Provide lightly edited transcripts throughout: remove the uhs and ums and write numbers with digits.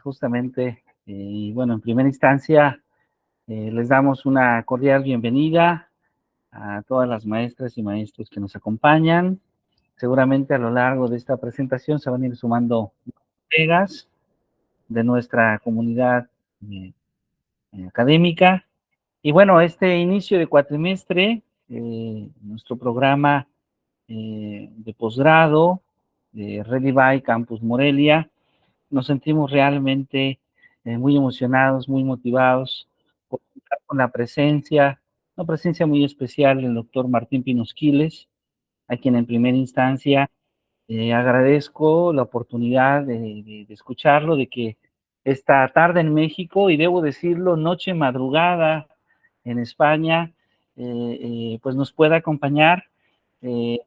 justamente, y bueno, en primera instancia, les damos una cordial bienvenida a todas las maestras y maestros que nos acompañan. Seguramente a lo largo de esta presentación se van a ir sumando colegas de nuestra comunidad eh, académica. Y bueno, este inicio de cuatrimestre, nuestro programa de posgrado de Redivay Campus Morelia, nos sentimos realmente muy emocionados, muy motivados por contar con la presencia, una presencia muy especial del doctor Martín Pinosquiles, a quien en primera instancia agradezco la oportunidad de escucharlo, de que esta tarde en México, y debo decirlo, noche madrugada en España, pues nos pueda acompañar. Eh,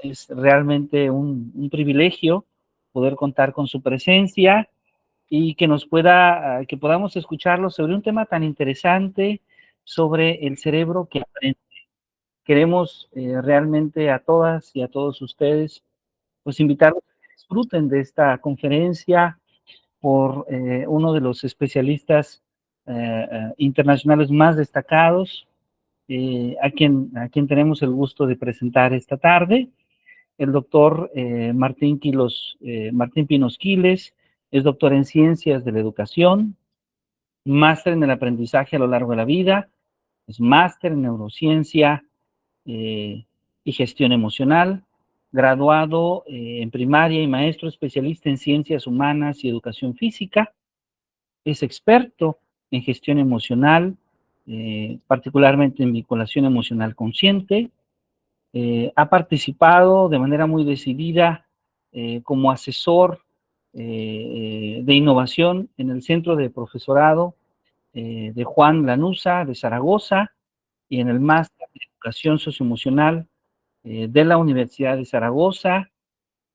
es realmente un privilegio poder contar con su presencia y que nos pueda, que podamos escucharlo sobre un tema tan interesante, sobre el cerebro que aprende. Queremos realmente a todas y a todos ustedes, pues invitarlos a que disfruten de esta conferencia por uno de los especialistas internacionales más destacados, a quien tenemos el gusto de presentar esta tarde, el doctor Martín Pinos Quiles. Es doctor en Ciencias de la Educación, máster en el aprendizaje a lo largo de la vida, es máster en Neurociencia eh, y Gestión Emocional, graduado en primaria y maestro especialista en Ciencias Humanas y Educación Física. Es experto en gestión emocional, particularmente en vinculación emocional consciente. Ha participado de manera muy decidida como asesor de innovación en el Centro de Profesorado de Juan Lanuza de Zaragoza y en el Máster de Educación Socioemocional de la Universidad de Zaragoza.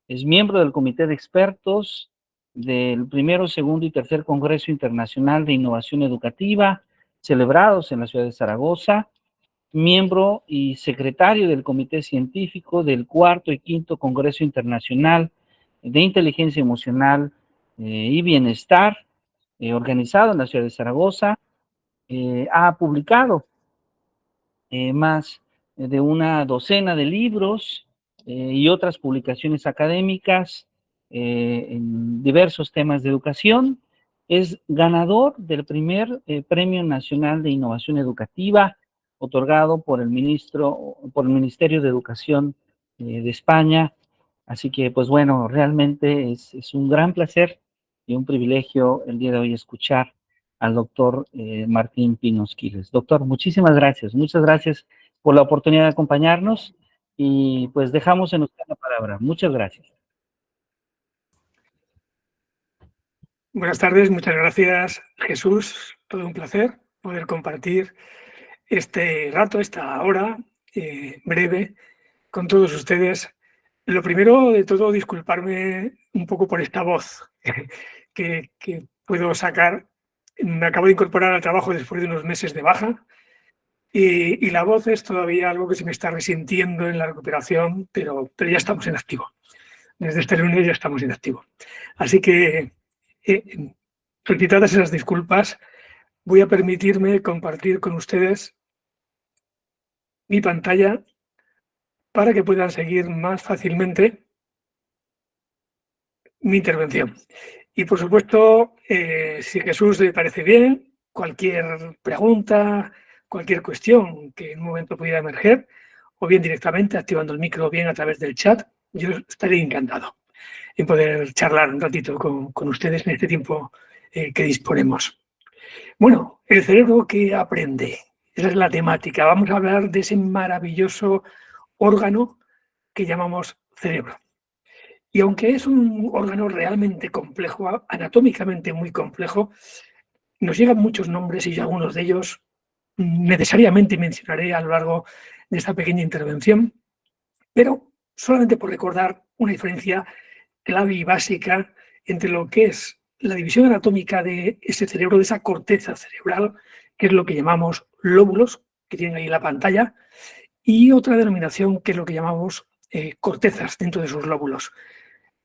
Es miembro del Comité de Expertos del primero, segundo y tercer Congreso Internacional de Innovación Educativa, celebrados en la ciudad de Zaragoza, miembro y secretario del Comité Científico del cuarto y quinto Congreso Internacional de Inteligencia Emocional y Bienestar, organizado en la ciudad de Zaragoza. Ha publicado más de una docena de libros y otras publicaciones académicas en diversos temas de educación. Es ganador del primer Premio Nacional de Innovación Educativa, otorgado por el Ministerio de Educación de España. Así que, pues bueno, realmente es un gran placer y un privilegio el día de hoy escuchar al doctor Martín Pinos Quiles. Doctor, muchísimas gracias, muchas gracias por la oportunidad de acompañarnos y pues dejamos en usted la palabra. Muchas gracias. Buenas tardes, muchas gracias, Jesús. Todo un placer poder compartir este rato, esta hora breve con todos ustedes. Lo primero de todo, disculparme un poco por esta voz que puedo sacar. Me acabo de incorporar al trabajo después de unos meses de baja y la voz es todavía algo que se me está resintiendo en la recuperación, pero ya estamos en activo. Desde este lunes ya estamos en activo. Así que, retiradas esas disculpas, voy a permitirme compartir con ustedes mi pantalla para que puedan seguir más fácilmente mi intervención. Y por supuesto, si Jesús le parece bien, cualquier pregunta, cualquier cuestión que en un momento pudiera emerger, o bien directamente activando el micro, o bien a través del chat, yo estaré encantado en poder charlar un ratito con ustedes en este tiempo que disponemos. Bueno, el cerebro que aprende, esa es la temática. Vamos a hablar de ese maravilloso órgano que llamamos cerebro. Y aunque es un órgano realmente complejo, anatómicamente muy complejo, nos llegan muchos nombres y yo algunos de ellos necesariamente mencionaré a lo largo de esta pequeña intervención, pero solamente por recordar una diferencia clave y básica entre lo que es la división anatómica de ese cerebro, de esa corteza cerebral, que es lo que llamamos lóbulos, que tienen ahí en la pantalla, y otra denominación que es lo que llamamos cortezas dentro de sus lóbulos.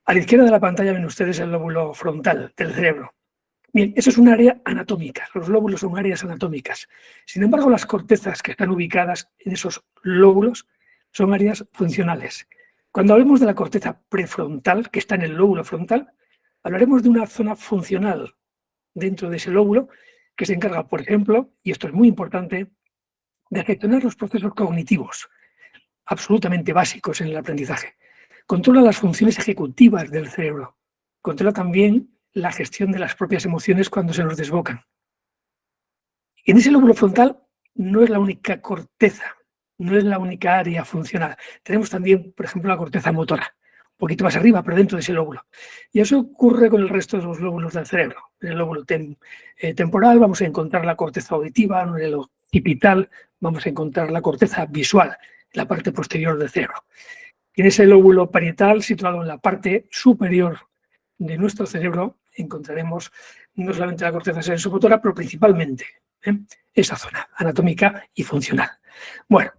A la izquierda de la pantalla ven ustedes el lóbulo frontal del cerebro. Bien, eso es un área anatómica, los lóbulos son áreas anatómicas. Sin embargo, las cortezas que están ubicadas en esos lóbulos son áreas funcionales. Cuando hablemos de la corteza prefrontal, que está en el lóbulo frontal, hablaremos de una zona funcional dentro de ese lóbulo que se encarga, por ejemplo, y esto es muy importante, de gestionar los procesos cognitivos, absolutamente básicos en el aprendizaje. Controla las funciones ejecutivas del cerebro. Controla también la gestión de las propias emociones cuando se nos desbocan. En ese lóbulo frontal no es la única corteza, no es la única área funcional. Tenemos también, por ejemplo, la corteza motora, un poquito más arriba, pero dentro de ese lóbulo. Y eso ocurre con el resto de los lóbulos del cerebro. En el lóbulo temporal vamos a encontrar la corteza auditiva, en el occipital vamos a encontrar la corteza visual, en la parte posterior del cerebro. Y en ese lóbulo parietal, situado en la parte superior de nuestro cerebro, encontraremos no solamente la corteza sensomotora, pero principalmente esa zona anatómica y funcional. Bueno,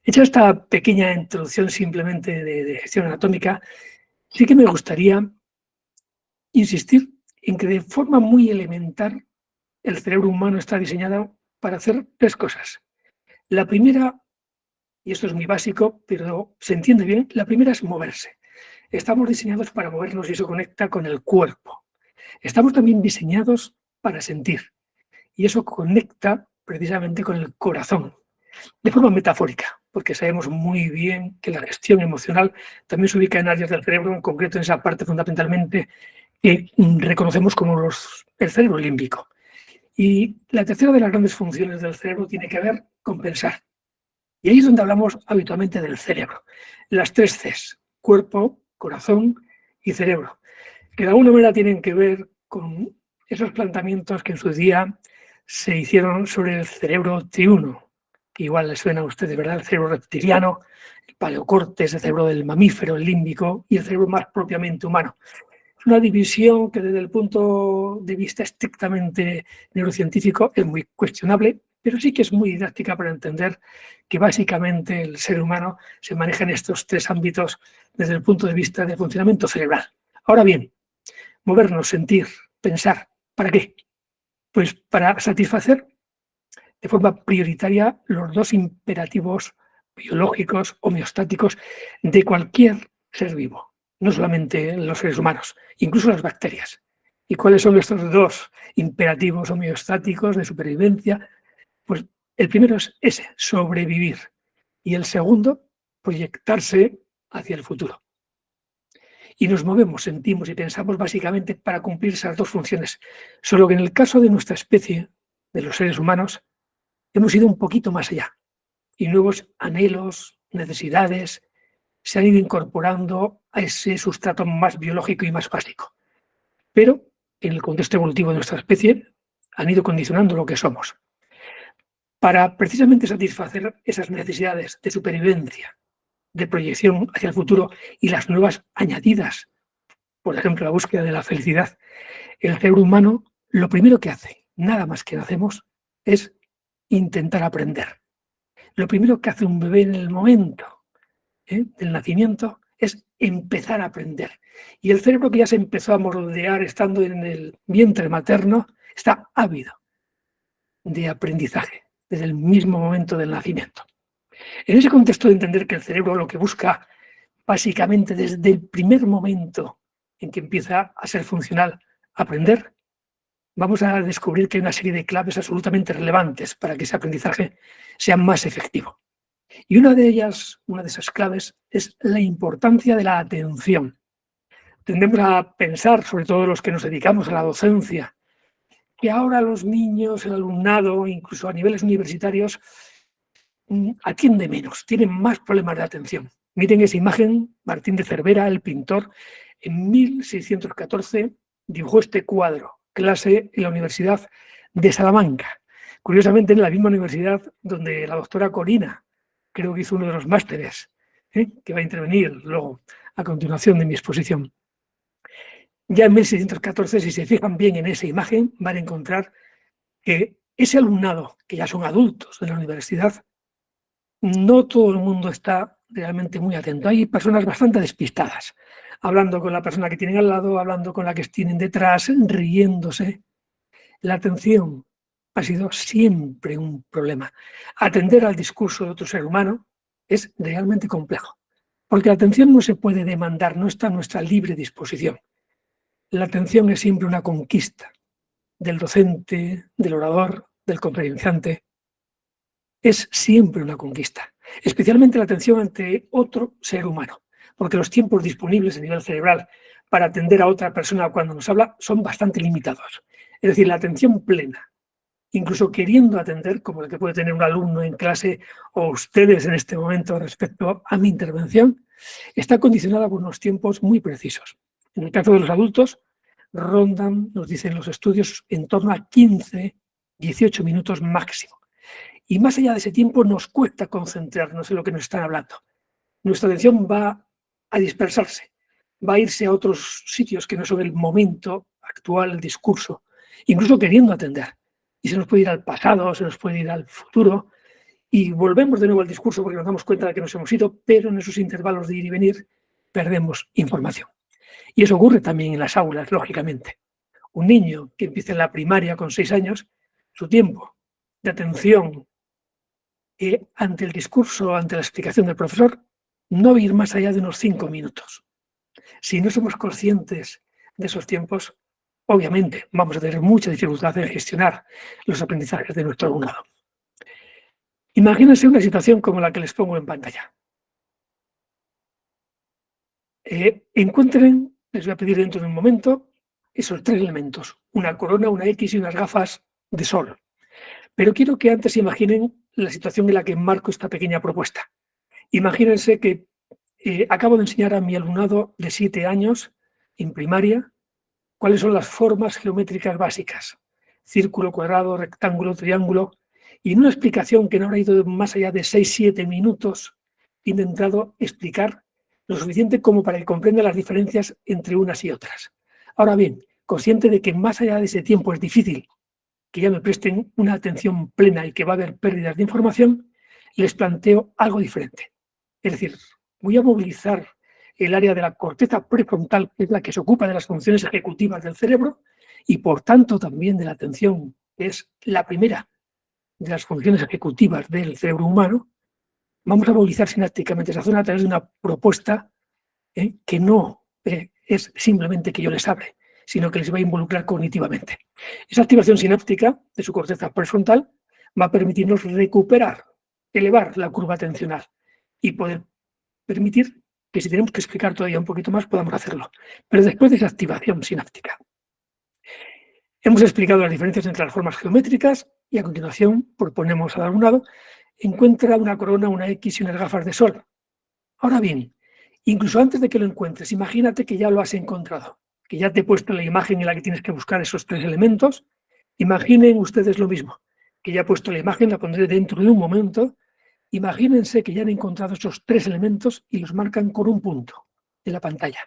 hecha esta pequeña introducción simplemente de gestión anatómica, sí que me gustaría insistir en que de forma muy elemental el cerebro humano está diseñado para hacer tres cosas. La primera, y esto es muy básico, pero se entiende bien, la primera es moverse. Estamos diseñados para movernos y eso conecta con el cuerpo. Estamos también diseñados para sentir y eso conecta precisamente con el corazón, de forma metafórica, porque sabemos muy bien que la gestión emocional también se ubica en áreas del cerebro, en concreto en esa parte fundamentalmente que reconocemos como el cerebro límbico. Y la tercera de las grandes funciones del cerebro tiene que ver con pensar. Y ahí es donde hablamos habitualmente del cerebro. Las tres Cs, cuerpo, corazón y cerebro, que de alguna manera tienen que ver con esos planteamientos que en su día se hicieron sobre el cerebro triuno, que igual les suena a ustedes, ¿verdad? El cerebro reptiliano, el paleocortes, el cerebro del mamífero, el límbico y el cerebro más propiamente humano. Es una división que desde el punto de vista estrictamente neurocientífico es muy cuestionable, pero sí que es muy didáctica para entender que básicamente el ser humano se maneja en estos tres ámbitos desde el punto de vista de funcionamiento cerebral. Ahora bien, movernos, sentir, pensar, ¿para qué? Pues para satisfacer de forma prioritaria los dos imperativos biológicos homeostáticos de cualquier ser vivo, no solamente los seres humanos, incluso las bacterias. ¿Y cuáles son estos dos imperativos homeostáticos de supervivencia? Pues el primero es ese, sobrevivir, y el segundo, proyectarse hacia el futuro. Y nos movemos, sentimos y pensamos básicamente para cumplir esas dos funciones. Solo que en el caso de nuestra especie, de los seres humanos, hemos ido un poquito más allá. Y nuevos anhelos, necesidades, se han ido incorporando a ese sustrato más biológico y más básico. Pero en el contexto evolutivo de nuestra especie han ido condicionando lo que somos. Para precisamente satisfacer esas necesidades de supervivencia, de proyección hacia el futuro y las nuevas añadidas, por ejemplo, la búsqueda de la felicidad, el cerebro humano lo primero que hace, nada más que hacemos, es intentar aprender. Lo primero que hace un bebé en el momento del nacimiento es empezar a aprender. Y el cerebro que ya se empezó a moldear estando en el vientre materno está ávido de aprendizaje desde el mismo momento del nacimiento. En ese contexto de entender que el cerebro lo que busca básicamente desde el primer momento en que empieza a ser funcional aprender, vamos a descubrir que hay una serie de claves absolutamente relevantes para que ese aprendizaje sea más efectivo. Y una de esas claves es la importancia de la atención. Tendemos a pensar, sobre todo los que nos dedicamos a la docencia, que ahora los niños, el alumnado, incluso a niveles universitarios, atiende menos, tienen más problemas de atención. Miren esa imagen, Martín de Cervera, el pintor, en 1614 dibujó este cuadro, clase en la Universidad de Salamanca. Curiosamente, en la misma universidad donde la doctora Corina, creo que hizo uno de los másteres, que va a intervenir luego a continuación de mi exposición. Ya en 1614, si se fijan bien en esa imagen, van a encontrar que ese alumnado, que ya son adultos de la universidad, no todo el mundo está realmente muy atento. Hay personas bastante despistadas, hablando con la persona que tienen al lado, hablando con la que tienen detrás, riéndose. La atención ha sido siempre un problema. Atender al discurso de otro ser humano es realmente complejo, porque la atención no se puede demandar, no está a nuestra libre disposición. La atención es siempre una conquista del docente, del orador, del conferenciante. Es siempre una conquista, especialmente la atención ante otro ser humano, porque los tiempos disponibles a nivel cerebral para atender a otra persona cuando nos habla son bastante limitados. Es decir, la atención plena, incluso queriendo atender, como el que puede tener un alumno en clase o ustedes en este momento respecto a mi intervención, está condicionada por unos tiempos muy precisos. En el caso de los adultos, rondan, nos dicen los estudios, en torno a 15, 18 minutos máximo. Y más allá de ese tiempo nos cuesta concentrarnos en lo que nos están hablando. Nuestra atención va a dispersarse, va a irse a otros sitios que no son el momento actual, el discurso, incluso queriendo atender. Y se nos puede ir al pasado, se nos puede ir al futuro, y volvemos de nuevo al discurso porque nos damos cuenta de que nos hemos ido, pero en esos intervalos de ir y venir perdemos información. Y eso ocurre también en las aulas, lógicamente. Un niño que empieza en la primaria con 6 años, su tiempo de atención ante el discurso, ante la explicación del profesor, no va a ir más allá de unos 5 minutos. Si no somos conscientes de esos tiempos, obviamente vamos a tener mucha dificultad en gestionar los aprendizajes de nuestro alumnado. Imagínense una situación como la que les pongo en pantalla. Encuentren, les voy a pedir dentro de un momento, esos 3 elementos, una corona, una X y unas gafas de sol. Pero quiero que antes imaginen la situación en la que enmarco esta pequeña propuesta. Imagínense que acabo de enseñar a mi alumnado de 7 años en primaria cuáles son las formas geométricas básicas: círculo, cuadrado, rectángulo, triángulo, y en una explicación que no habrá ido más allá de 6-7 minutos, he intentado explicar lo suficiente como para que comprenda las diferencias entre unas y otras. Ahora bien, consciente de que más allá de ese tiempo es difícil que ya me presten una atención plena y que va a haber pérdidas de información, les planteo algo diferente. Es decir, voy a movilizar el área de la corteza prefrontal, que es la que se ocupa de las funciones ejecutivas del cerebro, y por tanto también de la atención, que es la primera de las funciones ejecutivas del cerebro humano. Vamos a movilizar sinápticamente esa zona a través de una propuesta que no es simplemente que yo les hable, sino que les va a involucrar cognitivamente. Esa activación sináptica de su corteza prefrontal va a permitirnos recuperar, elevar la curva atencional y poder permitir que, si tenemos que explicar todavía un poquito más, podamos hacerlo. Pero después de esa activación sináptica, hemos explicado las diferencias entre las formas geométricas y a continuación proponemos al alumnado: encuentra una corona, una X y unas gafas de sol. Ahora bien, incluso antes de que lo encuentres, imagínate que ya lo has encontrado, que ya te he puesto la imagen en la que tienes que buscar esos 3 elementos. Imaginen ustedes lo mismo, que ya he puesto la imagen, la pondré dentro de un momento. Imagínense que ya han encontrado esos 3 elementos y los marcan con un punto en la pantalla.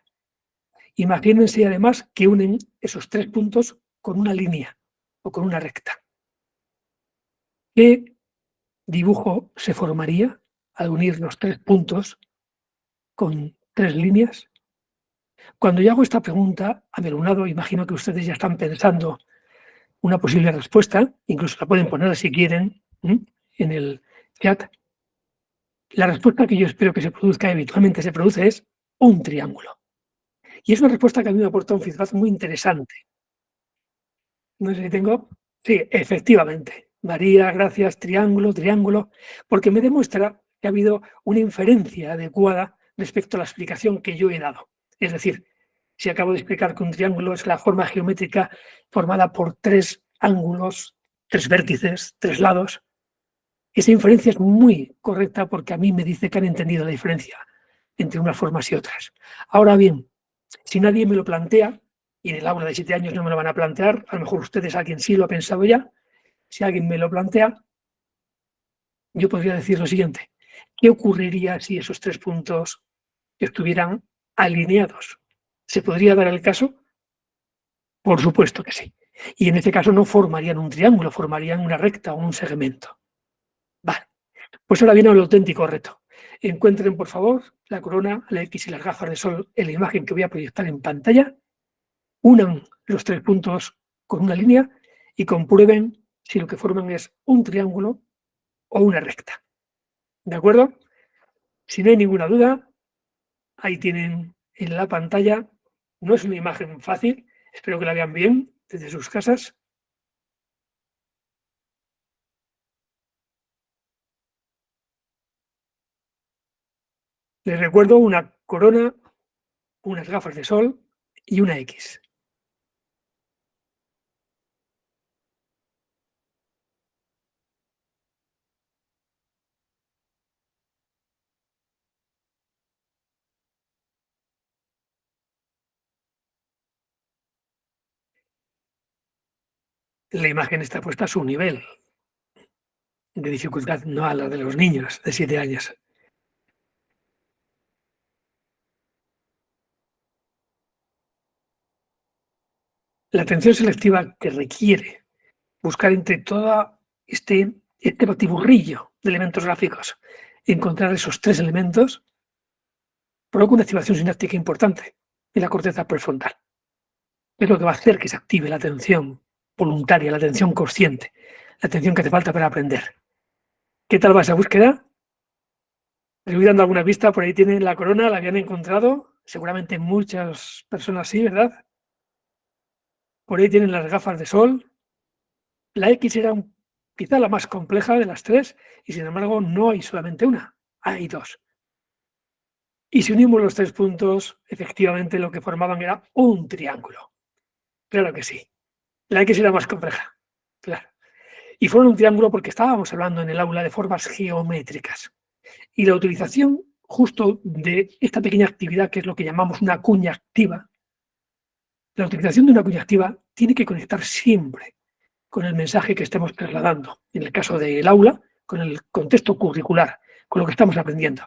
Imagínense además que unen esos 3 puntos con una línea o con una recta. ¿Qué dibujo se formaría al unir los 3 puntos con 3 líneas? Cuando yo hago esta pregunta a mi alumnado, imagino que ustedes ya están pensando una posible respuesta, incluso la pueden poner si quieren en el chat. La respuesta que yo espero que se produzca, habitualmente se produce, es un triángulo. Y es una respuesta que a mí me aporta un feedback muy interesante. No sé si tengo... Sí, efectivamente. María, gracias, triángulo, triángulo, porque me demuestra que ha habido una inferencia adecuada respecto a la explicación que yo he dado. Es decir, si acabo de explicar que un triángulo es la forma geométrica formada por 3 ángulos, 3 vértices, 3 lados, esa inferencia es muy correcta porque a mí me dice que han entendido la diferencia entre unas formas y otras. Ahora bien, si nadie me lo plantea, y en el aula de 7 años no me lo van a plantear, a lo mejor ustedes, alguien sí lo ha pensado ya, si alguien me lo plantea, yo podría decir lo siguiente: ¿qué ocurriría si esos 3 puntos estuvieran alineados? ¿Se podría dar el caso? Por supuesto que sí. Y en este caso no formarían un triángulo, formarían una recta o un segmento. Vale, pues ahora viene el auténtico reto. Encuentren, por favor, la corona, la X y las gafas de sol en la imagen que voy a proyectar en pantalla. Unan los 3 puntos con una línea y comprueben si lo que forman es un triángulo o una recta. ¿De acuerdo? Si no hay ninguna duda, ahí tienen en la pantalla. No es una imagen fácil, espero que la vean bien desde sus casas. Les recuerdo una corona, unas gafas de sol y una X. La imagen está puesta a su nivel de dificultad, no a la de los niños de 7 años. La atención selectiva que requiere buscar entre todo este batiburrillo de elementos gráficos, encontrar esos 3 elementos, provoca una activación sináptica importante en la corteza prefrontal. Es lo que va a hacer que se active la atención voluntaria, la atención consciente, la atención que hace falta para aprender. ¿Qué tal va esa búsqueda? Les voy dando alguna pista, por ahí tienen la corona, la habían encontrado, seguramente muchas personas sí, ¿verdad? Por ahí tienen las gafas de sol. La X era quizá la más compleja de las 3 y sin embargo no hay solamente una, hay 2. Y si unimos los 3 puntos, efectivamente lo que formaban era un triángulo. Claro que sí. La X era más compleja, claro. Y fueron un triángulo porque estábamos hablando en el aula de formas geométricas. Y la utilización justo de esta pequeña actividad, que es lo que llamamos una cuña activa, la utilización de una cuña activa tiene que conectar siempre con el mensaje que estemos trasladando. En el caso del aula, con el contexto curricular, con lo que estamos aprendiendo.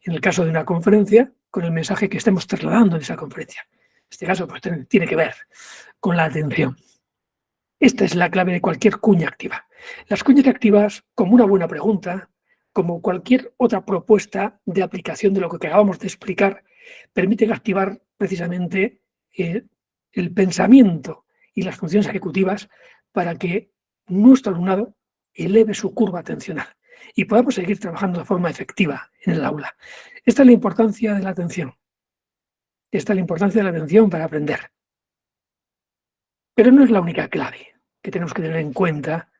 En el caso de una conferencia, con el mensaje que estemos trasladando en esa conferencia. En este caso, pues tiene que ver con la atención. Esta es la clave de cualquier cuña activa. Las cuñas activas, como una buena pregunta, como cualquier otra propuesta de aplicación de lo que acabamos de explicar, permiten activar precisamente el pensamiento y las funciones ejecutivas para que nuestro alumnado eleve su curva atencional y podamos seguir trabajando de forma efectiva en el aula. Esta es la importancia de la atención. Esta es la importancia de la atención para aprender. Pero no es la única clave que tenemos que tener en cuenta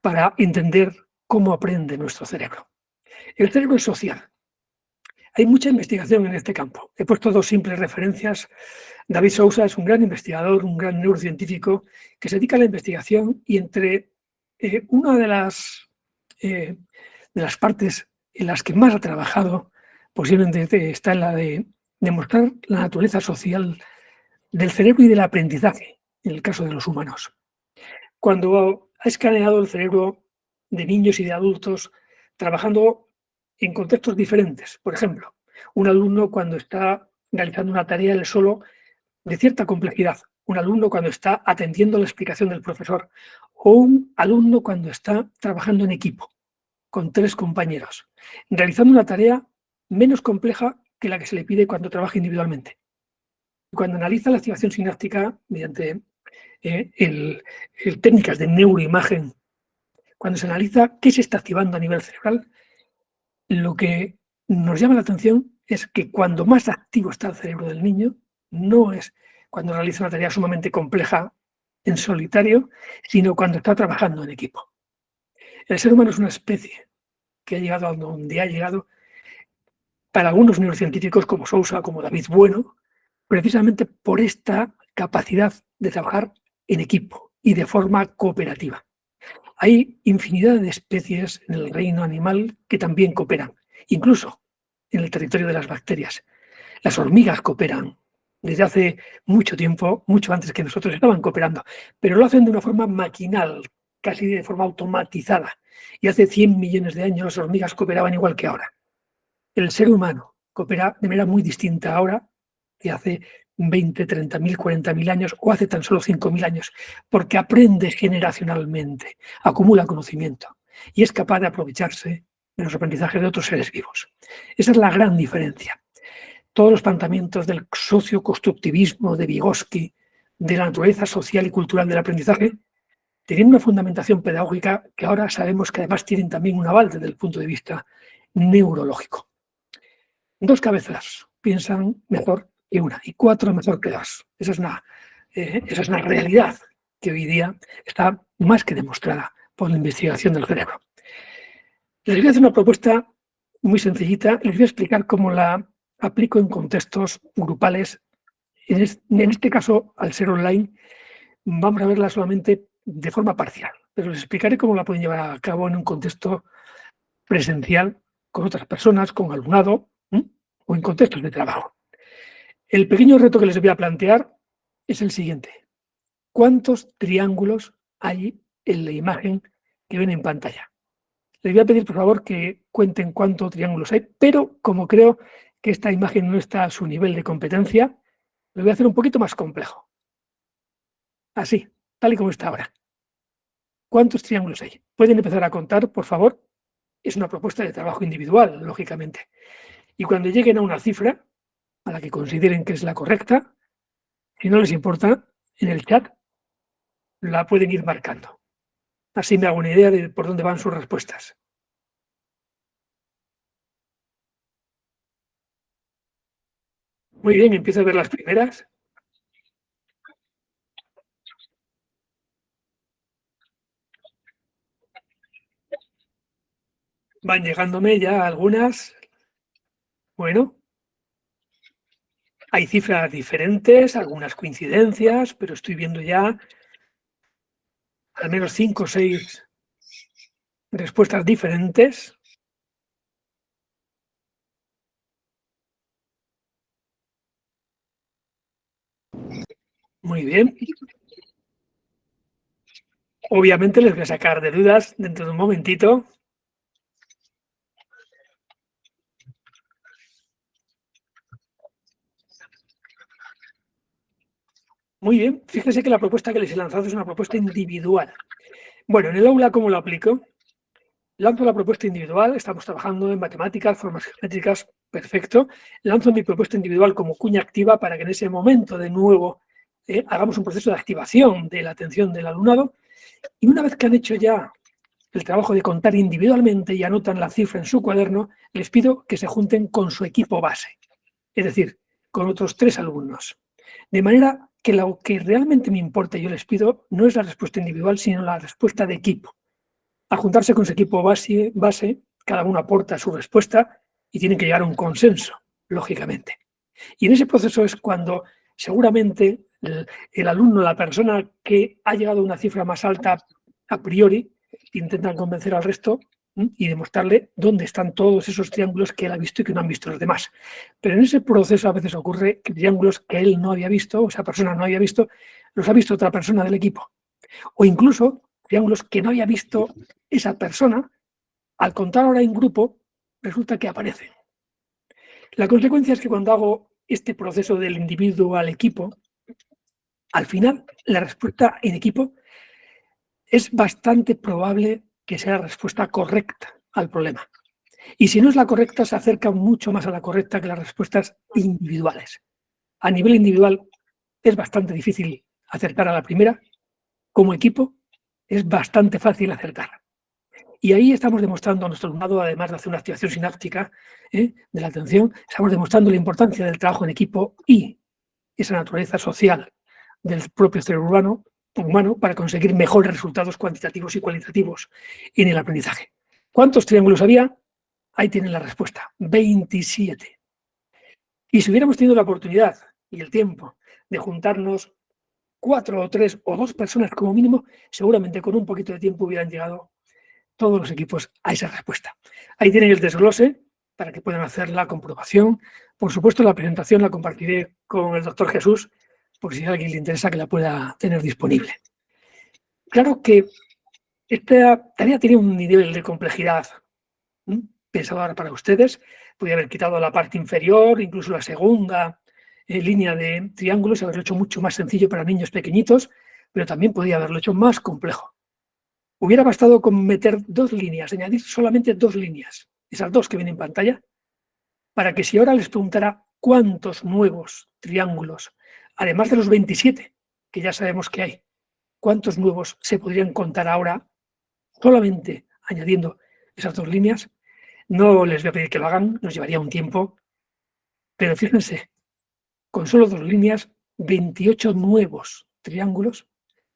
para entender cómo aprende nuestro cerebro. El cerebro es social. Hay mucha investigación en este campo. He puesto 2 simples referencias. David Sousa es un gran investigador, un gran neurocientífico que se dedica a la investigación y entre una de las partes en las que más ha trabajado posiblemente está en la de demostrar la naturaleza social del cerebro y del aprendizaje en el caso de los humanos. Cuando ha escaneado el cerebro de niños y de adultos trabajando en contextos diferentes, por ejemplo, un alumno cuando está realizando una tarea él solo de cierta complejidad, un alumno cuando está atendiendo la explicación del profesor o un alumno cuando está trabajando en equipo con 3 compañeros, realizando una tarea menos compleja que la que se le pide cuando trabaja individualmente. Cuando analiza la activación sináptica mediante técnicas de neuroimagen, cuando se analiza qué se está activando a nivel cerebral, lo que nos llama la atención es que cuando más activo está el cerebro del niño, no es cuando realiza una tarea sumamente compleja en solitario, sino cuando está trabajando en equipo. El ser humano es una especie que ha llegado a donde ha llegado, para algunos neurocientíficos como Sousa, como David Bueno, precisamente por esta capacidad de trabajar en equipo y de forma cooperativa. Hay infinidad de especies en el reino animal que también cooperan, incluso en el territorio de las bacterias. Las hormigas cooperan. Desde hace mucho tiempo, mucho antes que nosotros, estaban cooperando, pero lo hacen de una forma maquinal, casi de forma automatizada. Y hace 100 millones de años las hormigas cooperaban igual que ahora. El ser humano coopera de manera muy distinta ahora que hace 20, 30.000, 40.000 años o hace tan solo 5.000 años, porque aprende generacionalmente, acumula conocimiento y es capaz de aprovecharse de los aprendizajes de otros seres vivos. Esa es la gran diferencia. Todos los planteamientos del socioconstructivismo de Vygotsky, de la naturaleza social y cultural del aprendizaje, teniendo una fundamentación pedagógica que ahora sabemos que además tienen también un aval desde el punto de vista neurológico. 2 cabezas piensan mejor que una y 4 mejor que 2. Esa es una realidad que hoy día está más que demostrada por la investigación del cerebro. Les voy a hacer una propuesta muy sencillita y les voy a explicar cómo la aplico en contextos grupales. En este caso, al ser online, vamos a verla solamente de forma parcial, pero les explicaré cómo la pueden llevar a cabo en un contexto presencial, con otras personas, con alumnado, o en contextos de trabajo. El pequeño reto que les voy a plantear es el siguiente. ¿Cuántos triángulos hay en la imagen que ven en pantalla? Les voy a pedir, por favor, que cuenten cuántos triángulos hay, pero como creo que esta imagen no está a su nivel de competencia, lo voy a hacer un poquito más complejo. Así, tal y como está ahora. ¿Cuántos triángulos hay? Pueden empezar a contar, por favor. Es una propuesta de trabajo individual, lógicamente. Y cuando lleguen a una cifra, a la que consideren que es la correcta, si no les importa, en el chat la pueden ir marcando. Así me hago una idea de por dónde van sus respuestas. Muy bien, empiezo a ver las primeras. Van llegándome ya algunas. Bueno, hay cifras diferentes, algunas coincidencias, pero estoy viendo ya al menos 5 o 6 respuestas diferentes. Muy bien. Obviamente les voy a sacar de dudas dentro de un momentito. Muy bien, fíjense que la propuesta que les he lanzado es una propuesta individual. Bueno, en el aula, ¿cómo lo aplico? Lanzo la propuesta individual, estamos trabajando en matemáticas, formas geométricas, perfecto. Lanzo mi propuesta individual como cuña activa para que en ese momento de nuevo hagamos un proceso de activación de la atención del alumnado. Y una vez que han hecho ya el trabajo de contar individualmente y anotan la cifra en su cuaderno, les pido que se junten con su equipo base, es decir, con otros 3 alumnos. De manera que lo que realmente me importa, yo les pido, no es la respuesta individual, sino la respuesta de equipo. Al juntarse con su equipo base, cada uno aporta su respuesta y tienen que llegar a un consenso, lógicamente. Y en ese proceso es cuando seguramente el alumno, la persona que ha llegado a una cifra más alta a priori, intentan convencer al resto y demostrarle dónde están todos esos triángulos que él ha visto y que no han visto los demás. Pero en ese proceso a veces ocurre que triángulos que él no había visto, o esa persona no había visto, los ha visto otra persona del equipo. O incluso triángulos que no había visto esa persona, al contar ahora en grupo, resulta que aparecen. La consecuencia es que cuando hago este proceso del individuo al equipo, al final la respuesta en equipo es bastante probable que sea la respuesta correcta al problema. Y si no es la correcta, se acerca mucho más a la correcta que las respuestas individuales. A nivel individual es bastante difícil acertar a la primera. Como equipo es bastante fácil acertar. Y ahí estamos demostrando a nuestro alumnado, además de hacer una activación sináptica de la atención, estamos demostrando la importancia del trabajo en equipo y esa naturaleza social del propio cerebro humano para conseguir mejores resultados cuantitativos y cualitativos en el aprendizaje. ¿Cuántos triángulos había? Ahí tienen la respuesta, 27. Y si hubiéramos tenido la oportunidad y el tiempo de juntarnos 4 o 3 o 2 personas como mínimo, seguramente con un poquito de tiempo hubieran llegado todos los equipos a esa respuesta. Ahí tienen el desglose para que puedan hacer la comprobación. Por supuesto, la presentación la compartiré con el doctor Jesús, por si a alguien le interesa que la pueda tener disponible. Claro que esta tarea tiene un nivel de complejidad pensado ahora para ustedes. Podría haber quitado la parte inferior, incluso la segunda línea de triángulos, haberlo hecho mucho más sencillo para niños pequeñitos, pero también podría haberlo hecho más complejo. Hubiera bastado con meter 2 líneas, añadir solamente 2 líneas, esas 2 que ven en pantalla, para que si ahora les preguntara cuántos nuevos triángulos, además de los 27, que ya sabemos que hay, cuántos nuevos se podrían contar ahora solamente añadiendo esas 2 líneas. No les voy a pedir que lo hagan, nos llevaría un tiempo, pero fíjense, con solo 2 líneas, 28 nuevos triángulos,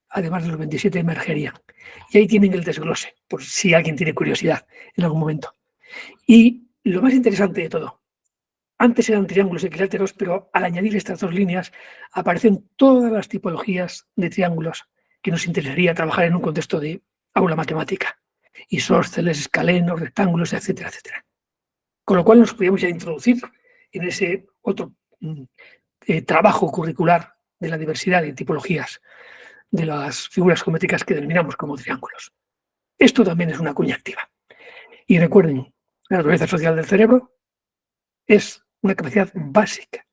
además de los 27 emergerían. Y ahí tienen el desglose, por si alguien tiene curiosidad en algún momento. Y lo más interesante de todo, antes eran triángulos equiláteros, pero al añadir estas 2 líneas aparecen todas las tipologías de triángulos que nos interesaría trabajar en un contexto de aula matemática. Isósceles, escalenos, rectángulos, etcétera, etcétera. Con lo cual nos podríamos ya introducir en ese otro trabajo curricular de la diversidad de tipologías de las figuras geométricas que denominamos como triángulos. Esto también es una cuña activa. Y recuerden, la naturaleza social del cerebro es una capacidad básica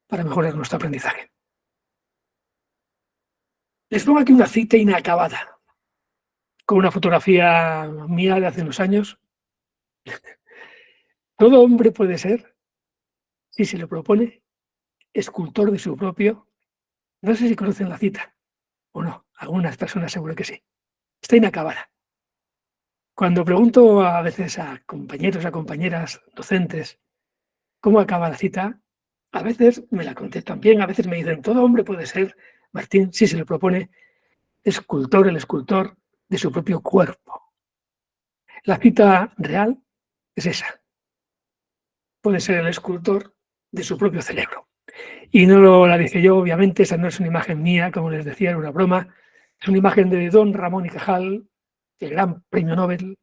para mejorar nuestro aprendizaje. Les pongo aquí una cita inacabada, con una fotografía mía de hace unos años. Todo hombre puede ser, si se lo propone, escultor de su propio. No sé si conocen la cita o no, algunas personas seguro que sí. Está inacabada. Cuando pregunto a veces a compañeros, a compañeras, docentes, cómo acaba la cita, a veces me la contestan bien, a veces me dicen, todo hombre puede ser, Martín, si se lo propone, el escultor de su propio cuerpo. La cita real es esa. Puede ser el escultor de su propio cerebro. Y no la dije yo, obviamente, esa no es una imagen mía, como les decía, era una broma. Es una imagen de don Ramón y Cajal, el gran premio Nobel,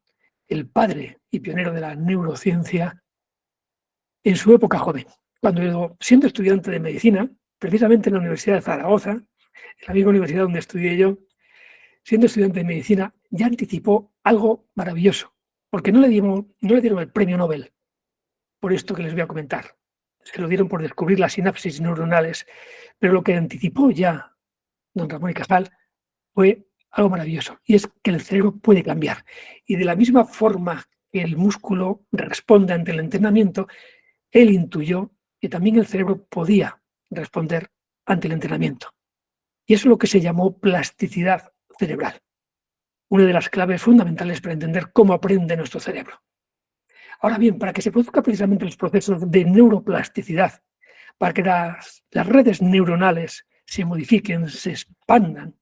el padre y pionero de la neurociencia, en su época joven, cuando siendo estudiante de medicina, precisamente en la Universidad de Zaragoza, en la misma universidad donde estudié yo, siendo estudiante de medicina, ya anticipó algo maravilloso, porque no le dieron el premio Nobel por esto que les voy a comentar. Se lo dieron por descubrir las sinapsis neuronales, pero lo que anticipó ya don Ramón y Cajal fue algo maravilloso, y es que el cerebro puede cambiar. Y de la misma forma que el músculo responde ante el entrenamiento, él intuyó que también el cerebro podía responder ante el entrenamiento. Y eso es lo que se llamó plasticidad cerebral, una de las claves fundamentales para entender cómo aprende nuestro cerebro. Ahora bien, para que se produzcan precisamente los procesos de neuroplasticidad, para que las redes neuronales se modifiquen, se expandan,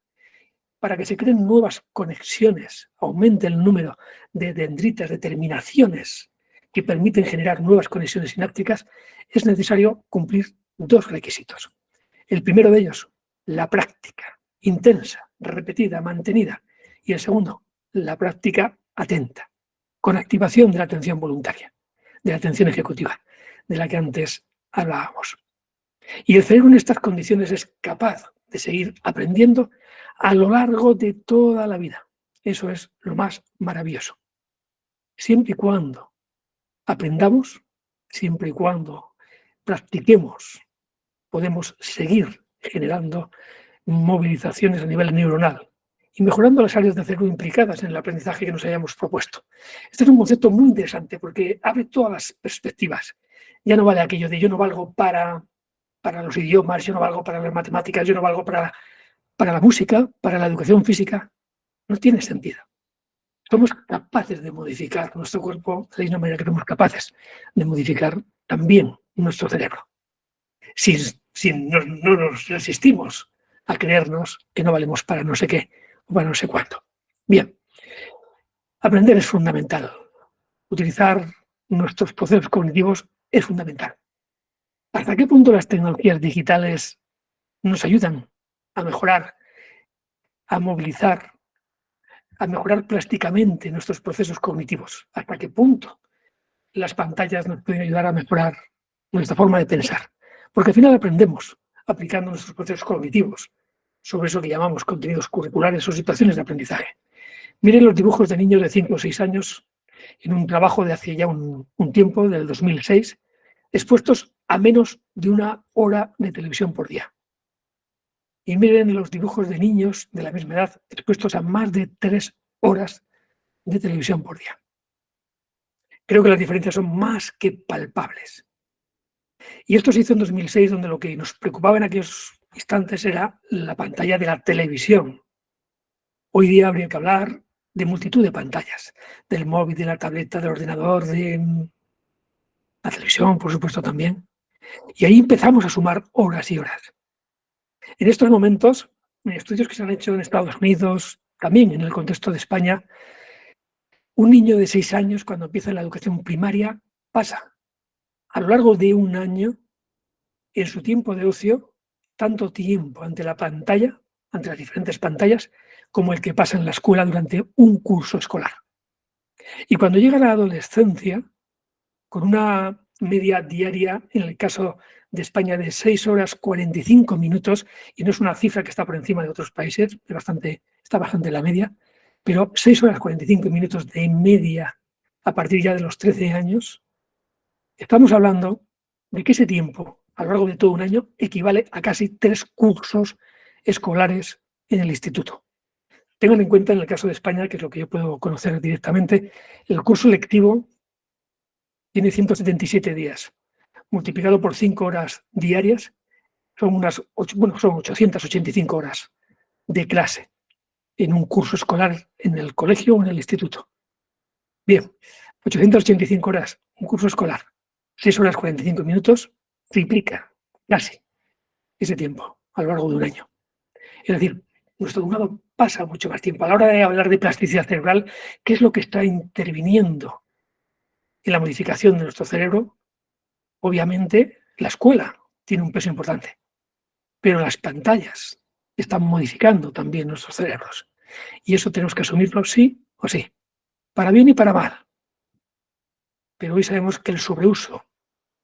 para que se creen nuevas conexiones, aumente el número de dendritas, de terminaciones que permiten generar nuevas conexiones sinápticas, es necesario cumplir 2 requisitos. El primero de ellos, la práctica intensa, repetida, mantenida. Y el segundo, la práctica atenta, con activación de la atención voluntaria, de la atención ejecutiva, de la que antes hablábamos. Y el cerebro en estas condiciones es capaz de seguir aprendiendo a lo largo de toda la vida. Eso es lo más maravilloso. Siempre y cuando aprendamos, siempre y cuando practiquemos, podemos seguir generando movilizaciones a nivel neuronal y mejorando las áreas del cerebro implicadas en el aprendizaje que nos hayamos propuesto. Este es un concepto muy interesante porque abre todas las perspectivas. Ya no vale aquello de yo no valgo para los idiomas, yo no valgo para las matemáticas, yo no valgo para la música, para la educación física. No tiene sentido. Somos capaces de modificar nuestro cuerpo de la misma manera que somos capaces de modificar también nuestro cerebro. Si no nos resistimos a creernos que no valemos para no sé qué o para no sé cuánto. Bien, aprender es fundamental. Utilizar nuestros procesos cognitivos es fundamental. ¿Hasta qué punto las tecnologías digitales nos ayudan a mejorar, a movilizar, a mejorar plásticamente nuestros procesos cognitivos? ¿Hasta qué punto las pantallas nos pueden ayudar a mejorar nuestra forma de pensar? Porque al final aprendemos aplicando nuestros procesos cognitivos sobre eso que llamamos contenidos curriculares o situaciones de aprendizaje. Miren los dibujos de niños de 5 o 6 años en un trabajo de hace ya un tiempo, del 2006, expuestos a menos de 1 hora de televisión por día. Y miren los dibujos de niños de la misma edad expuestos a más de 3 horas de televisión por día. Creo que las diferencias son más que palpables. Y esto se hizo en 2006, donde lo que nos preocupaba en aquellos instantes era la pantalla de la televisión Hoy día habría que hablar de multitud de pantallas, del móvil, de la tableta, del ordenador, de la televisión, por supuesto, también. Y ahí empezamos a sumar horas y horas. En estos momentos, en estudios que se han hecho en Estados Unidos, también en el contexto de España, un niño de 6 años, cuando empieza la educación primaria, pasa a lo largo de un año, en su tiempo de ocio, tanto tiempo ante la pantalla, ante las diferentes pantallas, como el que pasa en la escuela durante un curso escolar. Y cuando llega a la adolescencia, con una media diaria, en el caso de España, de 6 horas 45 minutos, y no es una cifra que está por encima de otros países, está bastante en la media, pero 6 horas 45 minutos de media a partir ya de los 13 años, estamos hablando de que ese tiempo, a lo largo de todo un año, equivale a casi 3 cursos escolares en el instituto. Tengan en cuenta, en el caso de España, que es lo que yo puedo conocer directamente, el curso lectivo tiene 177 días. Multiplicado por 5 horas diarias, son son 885 horas de clase en un curso escolar en el colegio o en el instituto. Bien, 885 horas, un curso escolar, 6 horas 45 minutos, triplica casi ese tiempo a lo largo de un año. Es decir, nuestro alumnado pasa mucho más tiempo. A la hora de hablar de plasticidad cerebral, ¿qué es lo que está interviniendo en la modificación de nuestro cerebro? Obviamente, la escuela tiene un peso importante, pero las pantallas están modificando también nuestros cerebros. Y eso tenemos que asumirlo sí o sí, para bien y para mal. Pero hoy sabemos que el sobreuso